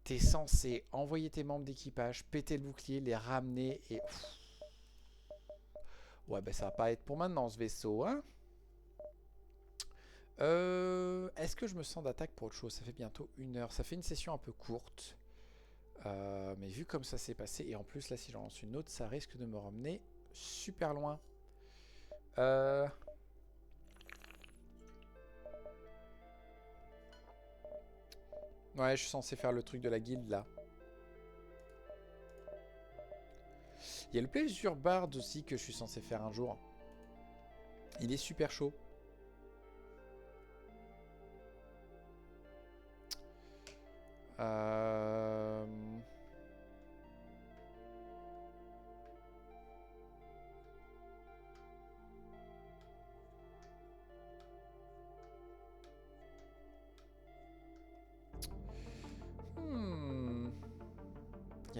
t'es censé envoyer tes membres d'équipage, péter le bouclier, les ramener et... Ouais, ben ça va pas être pour maintenant ce vaisseau, hein. Est-ce que je me sens d'attaque pour autre chose? Ça fait bientôt 1 heure. Ça fait une session un peu courte. Mais vu comme ça s'est passé, et en plus là si j'en lance une autre, ça risque de me ramener super loin. Ouais, je suis censé faire le truc de la guilde là. Il y a le Pleasure Bard aussi que je suis censé faire un jour. Il est super chaud.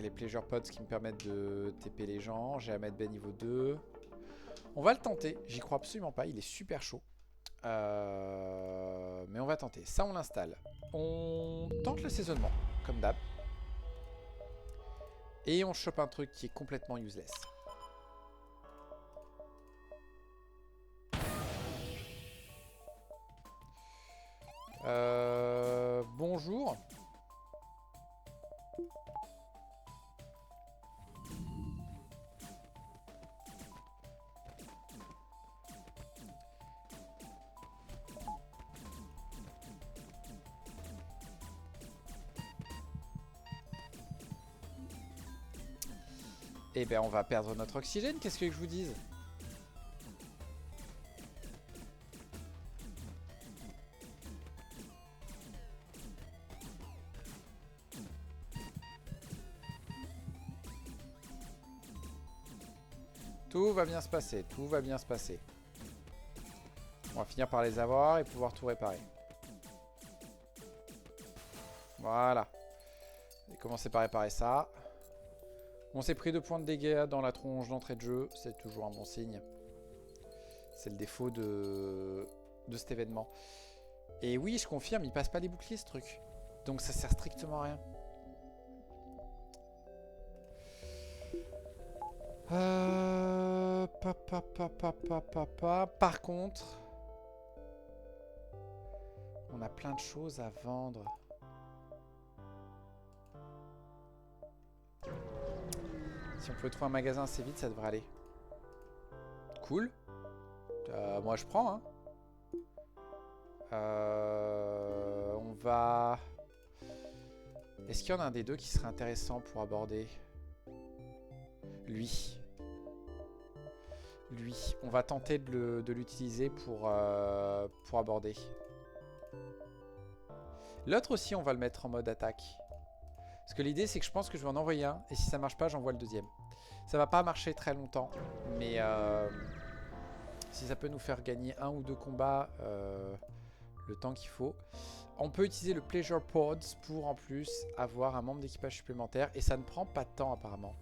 les pleasure pods qui me permettent de TP les gens. J'ai Ahmed Ben niveau 2. On va le tenter. J'y crois absolument pas. Il est super chaud. Mais on va tenter. Ça, on l'installe. On tente l'assaisonnement, comme d'hab. Et on chope un truc qui est complètement useless. Bonjour. Eh ben on va perdre notre oxygène, qu'est-ce que je vous dise? Tout va bien se passer, tout va bien se passer. On va finir par les avoir et pouvoir tout réparer. Voilà. Et commencer par réparer ça. On s'est pris 2 points de dégâts dans la tronche d'entrée de jeu. C'est toujours un bon signe. C'est le défaut de cet événement. Et oui, je confirme, il passe pas les boucliers ce truc. Donc ça sert strictement à rien. Par contre, on a plein de choses à vendre. Si on pouvait trouver un magasin assez vite, ça devrait aller. Cool. Moi, je prends. Hein. On va... Est-ce qu'il y en a un des deux qui serait intéressant pour aborder? Lui. Lui. On va tenter de l'utiliser pour aborder. L'autre aussi, on va le mettre en mode attaque. Parce que l'idée, c'est que je pense que je vais en envoyer un. Et si ça marche pas, j'envoie le deuxième. Ça va pas marcher très longtemps. Mais si ça peut nous faire gagner 1 ou 2 combats, le temps qu'il faut. On peut utiliser le Pleasure Pods pour en plus avoir un membre d'équipage supplémentaire. Et ça ne prend pas de temps apparemment.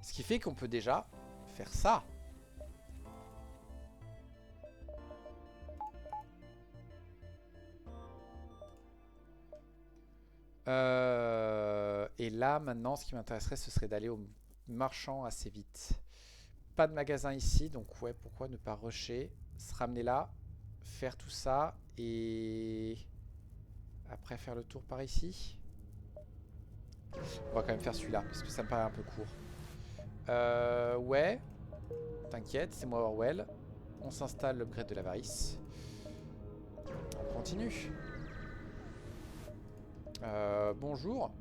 Ce qui fait qu'on peut déjà faire ça. Et là, maintenant, ce qui m'intéresserait, ce serait d'aller au marchand assez vite. Pas de magasin ici, donc ouais, pourquoi ne pas rusher, se ramener là, faire tout ça, et après faire le tour par ici. On va quand même faire celui-là, parce que ça me paraît un peu court. Ouais, t'inquiète, c'est moi Orwell. On s'installe l'upgrade de l'avarice. On continue. Bonjour.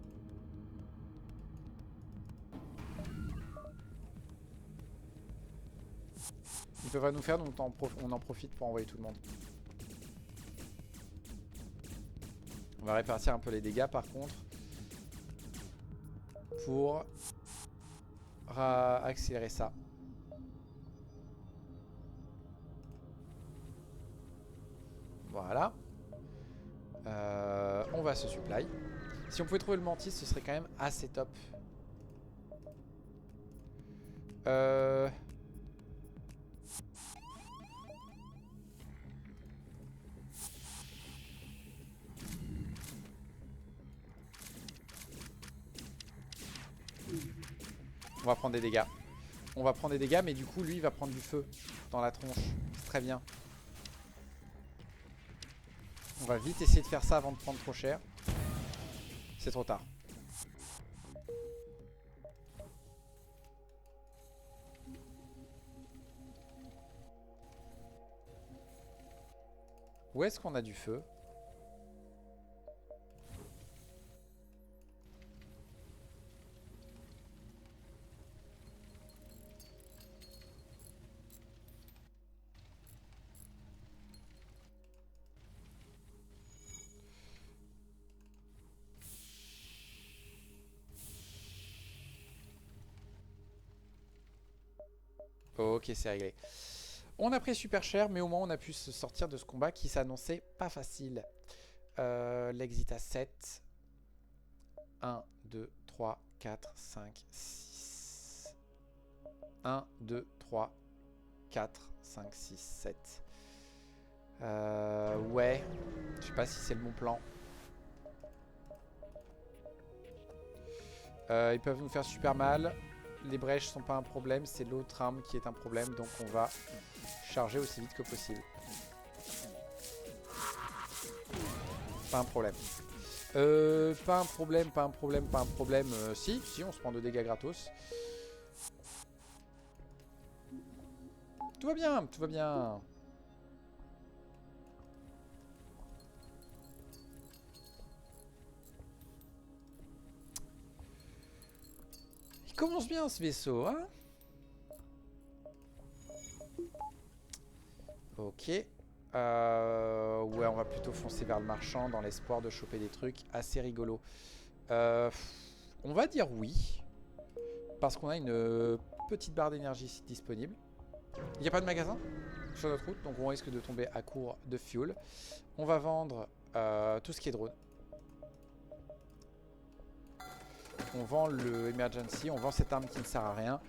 Ils peuvent rien nous faire, donc on en profite pour envoyer tout le monde. On va répartir un peu les dégâts par contre. Pour accélérer ça. Voilà. On va se supply. Si on pouvait trouver le mantis, ce serait quand même assez top. On va prendre des dégâts. On va prendre des dégâts, mais du coup, lui, il va prendre du feu dans la tronche. C'est très bien. On va vite essayer de faire ça avant de prendre trop cher. C'est trop tard. Où est-ce qu'on a du feu? Ok, c'est réglé. On a pris super cher, mais au moins on a pu se sortir de ce combat qui s'annonçait pas facile. L'exit à 7. 1, 2, 3, 4, 5, 6. 1, 2, 3, 4, 5, 6, 7. Ouais. Je sais pas si c'est le bon plan. Ils peuvent nous faire super mal. Les brèches sont pas un problème. C'est l'autre arme qui est un problème. Donc on va charger aussi vite que possible. Pas un problème. Pas un problème, pas un problème, pas un problème. Si, on se prend 2 dégâts gratos. Tout va bien, tout va bien. Il commence bien ce vaisseau, hein? Ok. Ouais, on va plutôt foncer vers le marchand dans l'espoir de choper des trucs assez rigolos. On va dire oui. Parce qu'on a une petite barre d'énergie disponible. Il n'y a pas de magasin sur notre route, donc on risque de tomber à court de fuel. On va vendre tout ce qui est drone. On vend le emergency, on vend cette arme qui ne sert à rien.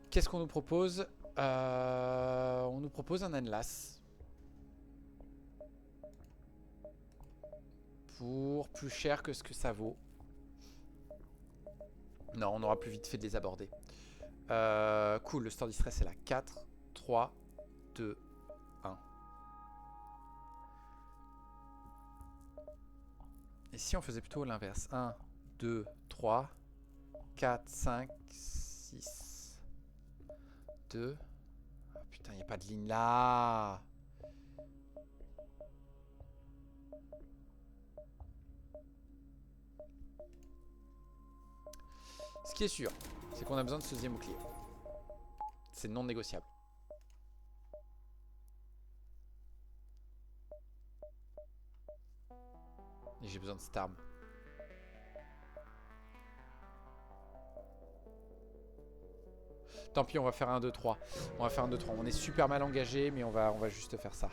Qu'est-ce qu'on nous propose? On nous propose un Enlace. Pour plus cher que ce que ça vaut. Non, on aura plus vite fait de les aborder. Cool, le store distress est là. 4, 3, 2, 1. Et si on faisait plutôt l'inverse? 1, 2, 3, 4, 5, 6, 2. Oh, putain, il n'y a pas de ligne là. Ce qui est sûr, c'est qu'on a besoin de ce deuxième bouclier. C'est non négociable. Et j'ai besoin de cette arme. Tant pis, on va faire un 2-3. On va faire un 2-3. On est super mal engagé, mais on va juste faire ça.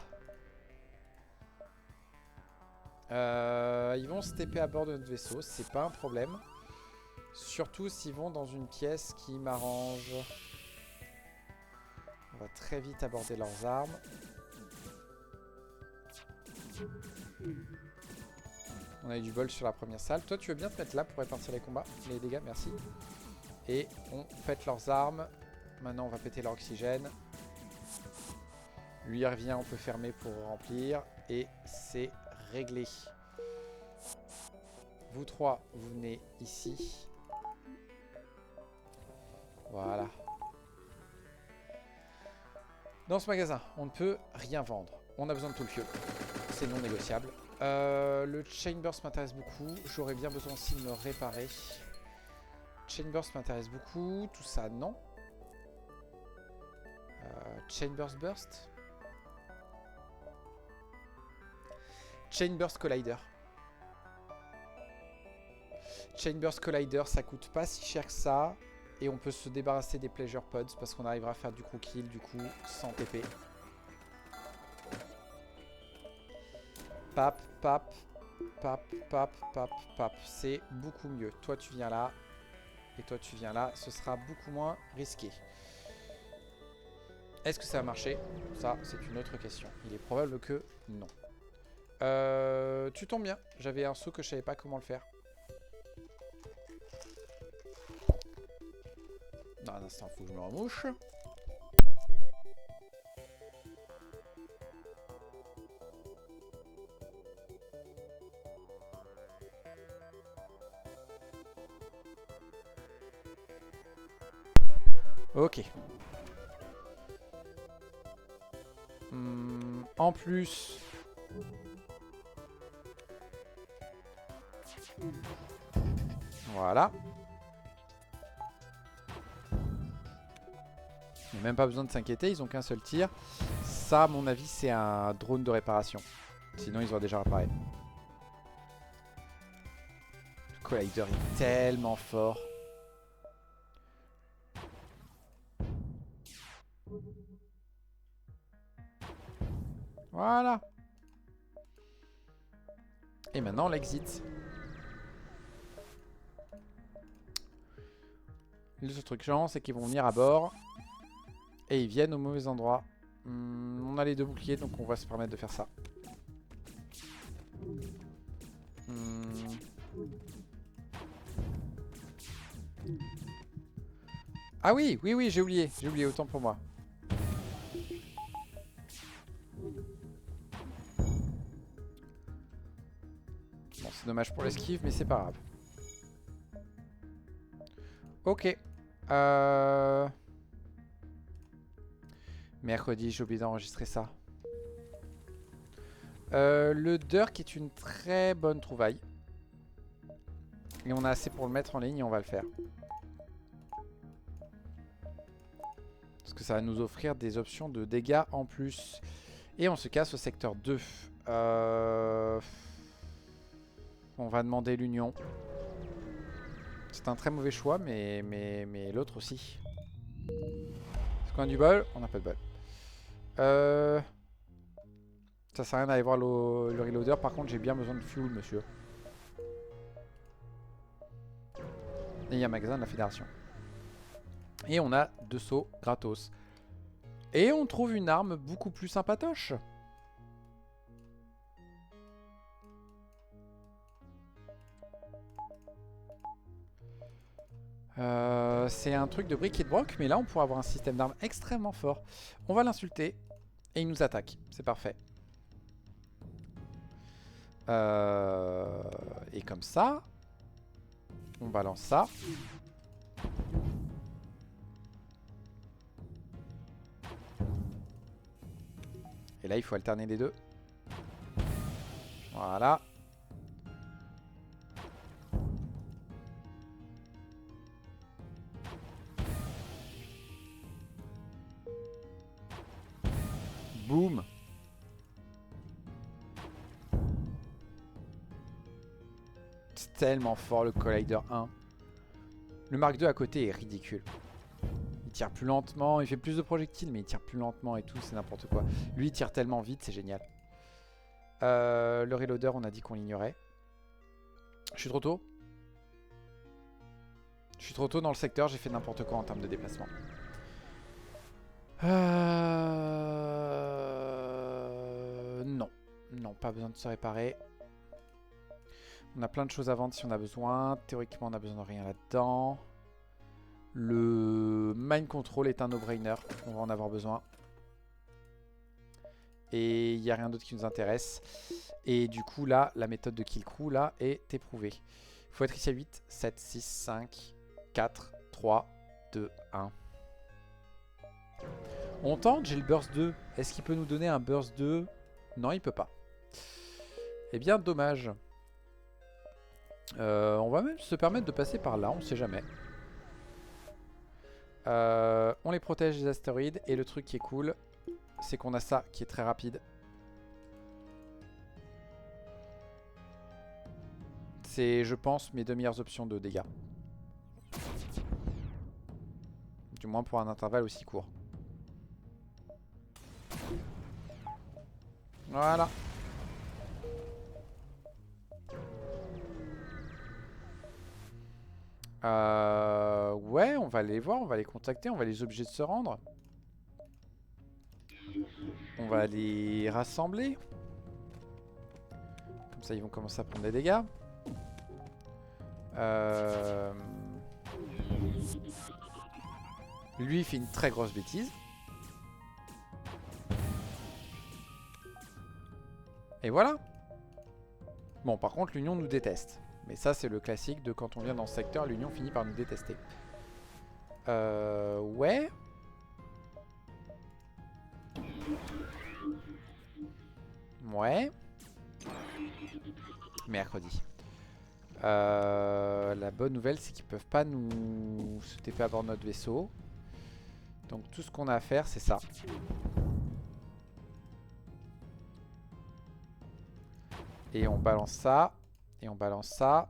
Ils vont se TP à bord de notre vaisseau. C'est pas un problème. Surtout s'ils vont dans une pièce qui m'arrange. On va très vite aborder leurs armes. On a eu du bol sur la première salle. Toi, tu veux bien te mettre là pour répartir les combats, les dégâts, merci. Et on pète leurs armes. Maintenant, on va péter leur oxygène. Lui, il revient, on peut fermer pour remplir. Et c'est réglé. Vous trois, vous venez ici. Voilà. Dans ce magasin, on ne peut rien vendre. On a besoin de tout le fuel. C'est non négociable. Le Chainburst m'intéresse beaucoup. J'aurais bien besoin aussi de me réparer. Chainburst m'intéresse beaucoup. Tout ça, non. Chainburst Burst. Chainburst Collider. Chainburst Collider, ça coûte pas si cher que ça. Et on peut se débarrasser des Pleasure Pods parce qu'on arrivera à faire du crew kill du coup sans TP. Pap, pap, pap, pap, pap, pap. C'est beaucoup mieux. Toi tu viens là. Et toi tu viens là. Ce sera beaucoup moins risqué. Est-ce que ça va marcher? Ça, c'est une autre question. Il est probable que non. Tu tombes bien. J'avais un saut que je savais pas comment le faire. Dans un instant, il faut que je me remouche. Ok. En plus... Voilà. Il n'y a même pas besoin de s'inquiéter, ils ont qu'un seul tir. Ça, à mon avis, c'est un drone de réparation. Sinon, ils auraient déjà réparé. Le Collider est tellement fort. Voilà. Et maintenant, l'exit. Le seul truc chiant, c'est qu'ils vont venir à bord. Et ils viennent au mauvais endroit. On a les 2 boucliers, donc on va se permettre de faire ça. Ah oui, oui, oui, j'ai oublié, autant pour moi. Bon, c'est dommage pour l'esquive, mais c'est pas grave. Ok. Mercredi, j'ai oublié d'enregistrer ça. Le Dirk est une très bonne trouvaille. Et on a assez pour le mettre en ligne et on va le faire. Parce que ça va nous offrir des options de dégâts en plus. Et on se casse au secteur 2. On va demander l'union. C'est un très mauvais choix, mais l'autre aussi. Est-ce qu'on a du bol? On n'a pas de bol. Ça sert à rien d'aller voir le reloader. Par contre, j'ai bien besoin de fuel, monsieur. Et il y a un magasin de la fédération. Et on a 2 sauts gratos. Et on trouve une arme beaucoup plus sympatoche. C'est un truc de brick et de broc, mais là on pourrait avoir un système d'armes extrêmement fort. On va l'insulter et il nous attaque. C'est parfait. Et comme ça, on balance ça. Et là il faut alterner les deux. Voilà. Boum. C'est tellement fort le Collider 1. Le Mark II à côté est ridicule. Il tire plus lentement, il fait plus de projectiles, mais il tire plus lentement et tout, c'est n'importe quoi. Lui il tire tellement vite, c'est génial. Le reloader, on a dit qu'on l'ignorait. Je suis trop tôt. Je suis trop tôt dans le secteur, j'ai fait n'importe quoi en termes de déplacement. Non. Non, pas besoin de se réparer. On a plein de choses à vendre si on a besoin. Théoriquement, on a besoin de rien là-dedans. Le Mind Control est un no-brainer. On va en avoir besoin. Et il n'y a rien d'autre qui nous intéresse. Et du coup, là, la méthode de Kill Crew, là, est éprouvée. Il faut être ici à 8, 7, 6, 5, 4, 3, 2, 1. On tente, j'ai le Burst 2. Est-ce qu'il peut nous donner un Burst 2? Non, il peut pas. Eh bien, dommage. On va même se permettre de passer par là, on sait jamais. On les protège des astéroïdes. Et le truc qui est cool, c'est qu'on a ça qui est très rapide. C'est, je pense, mes 2 meilleures options de dégâts. Du moins pour un intervalle aussi court. Voilà. Ouais, on va les voir, on va les contacter, on va les obliger de se rendre. On va les rassembler. Comme ça, ils vont commencer à prendre des dégâts. Lui, il fait une très grosse bêtise. Et voilà. Bon, par contre, l'Union nous déteste. Mais ça, c'est le classique de quand on vient dans ce secteur, l'Union finit par nous détester. Ouais. Ouais. Mercredi. La bonne nouvelle, c'est qu'ils peuvent pas nous se TP à bord de notre vaisseau. Donc tout ce qu'on a à faire, c'est ça. Et on balance ça. Et on balance ça.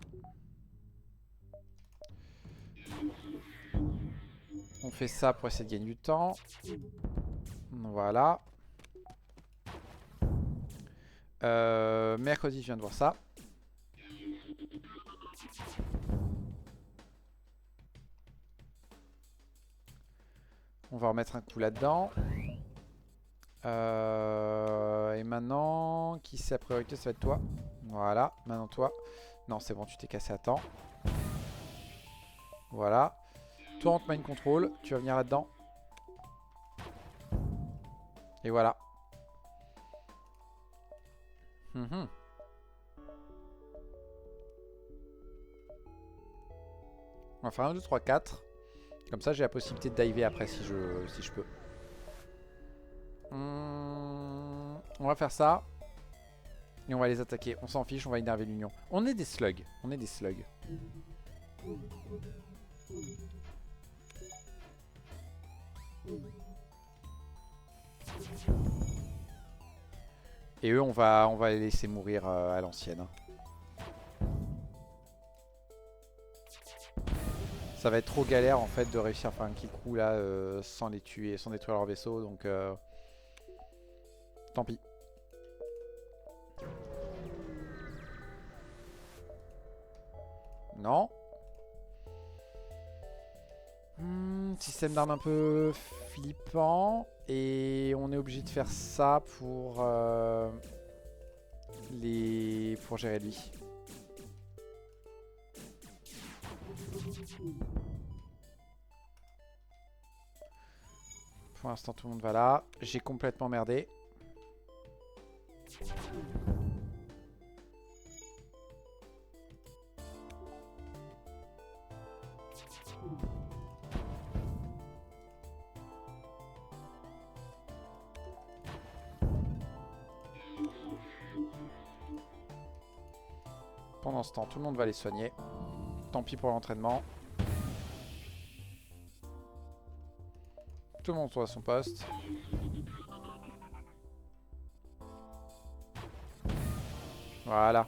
On fait ça pour essayer de gagner du temps. Voilà. Mercredi, je viens de voir ça. On va remettre un coup là-dedans. Et maintenant, qui c'est la priorité? Ça va être toi. Voilà, maintenant toi. Non, c'est bon, tu t'es cassé à temps. Voilà. Toi, on te mind control. Tu vas venir là-dedans. Et voilà. Mhm. On va faire 1, 2, 3, 4. Comme ça, j'ai la possibilité de diver après si je peux. On va faire ça. Et on va les attaquer. On s'en fiche, on va énerver l'union. On est des slugs. On est des slugs. Et eux, on va les laisser mourir à l'ancienne. Hein. Ça va être trop galère en fait de réussir à faire un kill crew là sans les tuer, sans détruire leur vaisseau. Donc tant pis. Non. Système d'armes un peu flippant. Et on est obligé de faire ça pour gérer lui. Pour l'instant tout le monde va là. J'ai complètement merdé. Pendant ce temps, tout le monde va les soigner. Tant pis pour l'entraînement. Tout le monde soit à son poste. Voilà.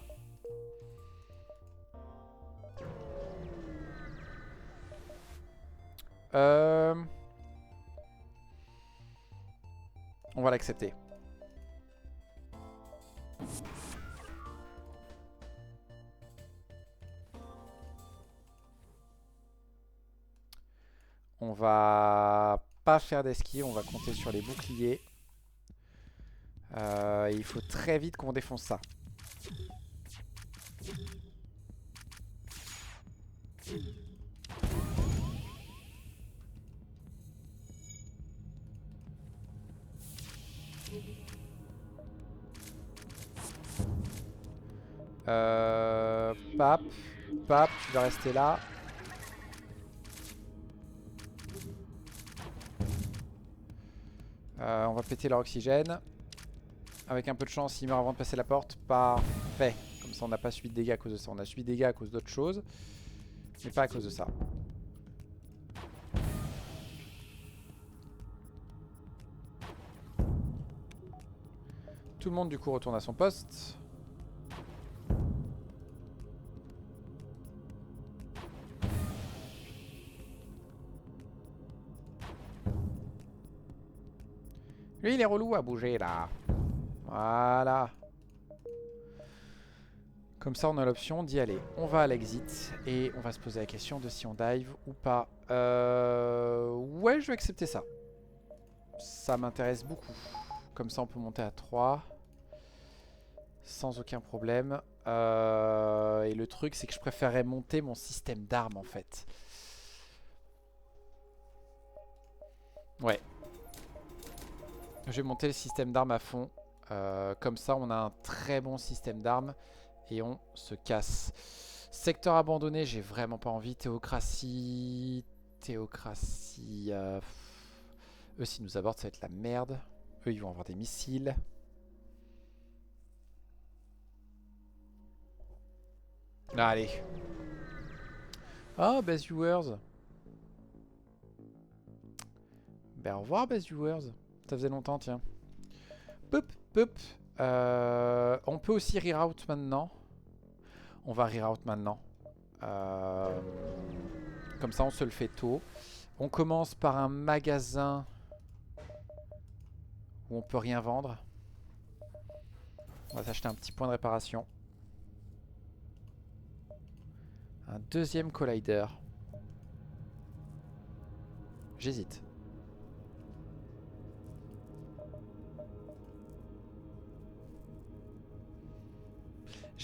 On va l'accepter. On va pas faire d'esquive, on va compter sur les boucliers. Il faut très vite qu'on défonce ça. Pap, Pap, tu vas rester là. On va péter leur oxygène. Avec un peu de chance, il meurt avant de passer la porte. Parfait. Comme ça, on n'a pas subi de dégâts à cause de ça. On a subi des dégâts à cause d'autres choses. Mais pas à cause de ça. Tout le monde, du coup, retourne à son poste. Lui, il est relou à bouger, là. Voilà. Comme ça, on a l'option d'y aller. On va à l'exit et on va se poser la question de si on dive ou pas. Ouais, je vais accepter ça. Ça m'intéresse beaucoup. Comme ça, on peut monter à 3. Sans aucun problème. Et le truc, c'est que je préférerais monter mon système d'armes, en fait. Ouais. Je vais monter le système d'armes à fond. Comme ça, on a un très bon système d'armes. Et on se casse. Secteur abandonné, j'ai vraiment pas envie. Théocratie. Théocratie. Eux, s'ils nous abordent, ça va être la merde. Eux, ils vont avoir des missiles. Allez. Ah, best viewers. Ben, au revoir, best viewers. Ça faisait longtemps, tiens. Poup, poup. On peut aussi reroute maintenant. On va reroute maintenant. Comme ça, on se le fait tôt. On commence par un magasin où on peut rien vendre. On va s'acheter un petit point de réparation. Un deuxième collider. J'hésite.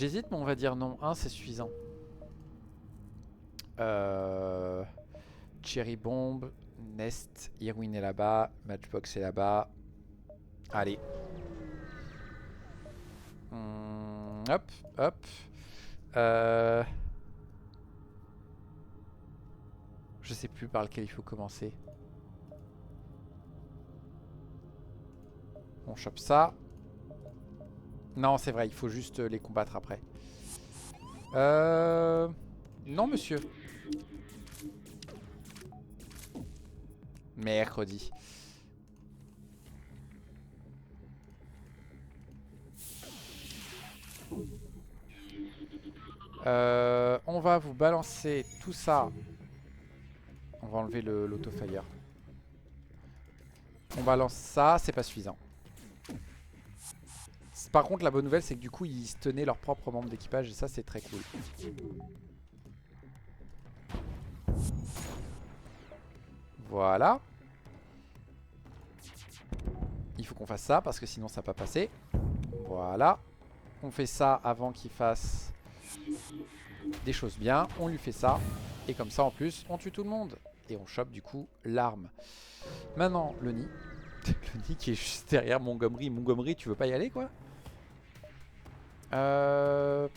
J'hésite, mais on va dire non. 1, c'est suffisant. Cherry Bomb, Nest, Irwin est là-bas, Matchbox est là-bas. Allez. Hop, hop. Je sais plus par lequel il faut commencer. On chope ça. Non, c'est vrai, il faut juste les combattre après. Non, monsieur. Mercredi. On va vous balancer tout ça. On va enlever l'autofire. On balance ça, c'est pas suffisant. Par contre, la bonne nouvelle, c'est que du coup, ils se tenaient leurs propres membres d'équipage et ça, c'est très cool. Voilà. Il faut qu'on fasse ça parce que sinon, ça va pas passer. Voilà. On fait ça avant qu'il fasse des choses bien. On lui fait ça. Et comme ça, en plus, on tue tout le monde. Et on chope du coup l'arme. Maintenant, le nid. Le nid qui est juste derrière Montgomery. Montgomery, tu veux pas y aller, quoi? On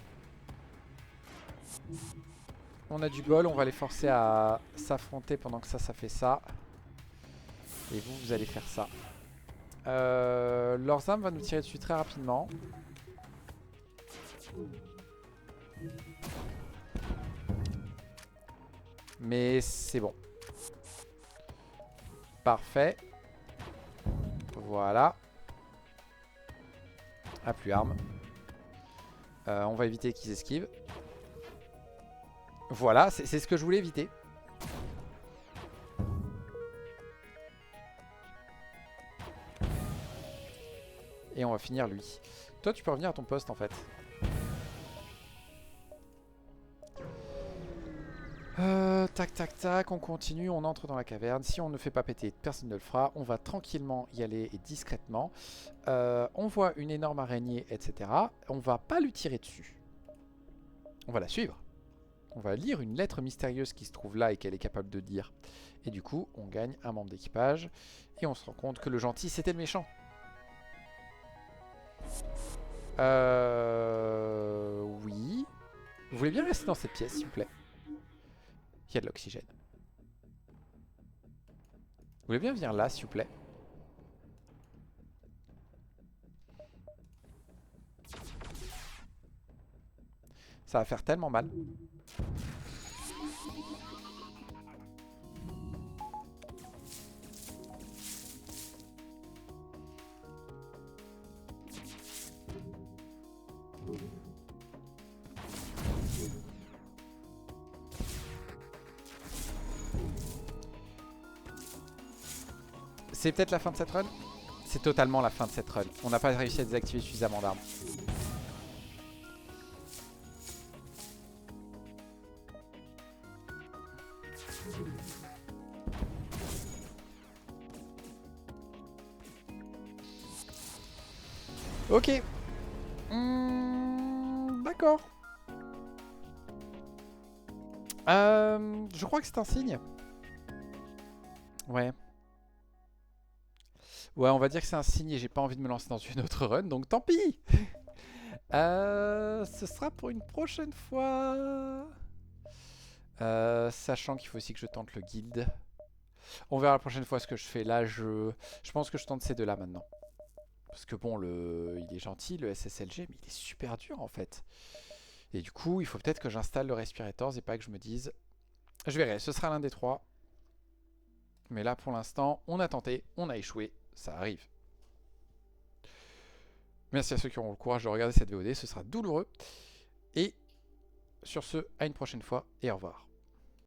a du bol, on va les forcer à s'affronter pendant que ça fait ça. Et vous, vous allez faire ça. Leurs armes va nous tirer dessus très rapidement. Mais c'est bon. Parfait. Voilà. Ah, plus arme. On va éviter qu'ils esquivent. Voilà, c'est ce que je voulais éviter. Et on va finir lui. Toi, tu peux revenir à ton poste en fait. Tac, tac, tac, on continue, on entre dans la caverne. Si on ne fait pas péter, personne ne le fera. On va tranquillement y aller et discrètement. On voit une énorme araignée, etc. On va pas lui tirer dessus. On va la suivre. On va lire une lettre mystérieuse qui se trouve là et qu'elle est capable de dire. Et du coup, on gagne un membre d'équipage. Et on se rend compte que le gentil, c'était le méchant. Oui. Vous voulez bien rester dans cette pièce, s'il vous plaît? Il y a de l'oxygène. Vous voulez bien venir là, s'il vous plaît? Ça va faire tellement mal. C'est peut-être la fin de cette run? C'est totalement la fin de cette run. On n'a pas réussi à désactiver suffisamment d'armes. Ok. D'accord. Je crois que c'est un signe. Ouais. Ouais, on va dire que c'est un signe et j'ai pas envie de me lancer dans une autre run, donc tant pis. Ce sera pour une prochaine fois. Sachant qu'il faut aussi que je tente le guild. On verra la prochaine fois ce que je fais. Là, je pense que je tente ces deux-là maintenant. Parce que bon, il est gentil, le SSLG, mais il est super dur en fait. Et du coup, il faut peut-être que j'installe le Respirators et pas que je me dise... Je verrai, ce sera l'un des trois. Mais là, pour l'instant, on a tenté, on a échoué, ça arrive. Merci à ceux qui auront le courage de regarder cette VOD, ce sera douloureux. Et sur ce, à une prochaine fois et au revoir.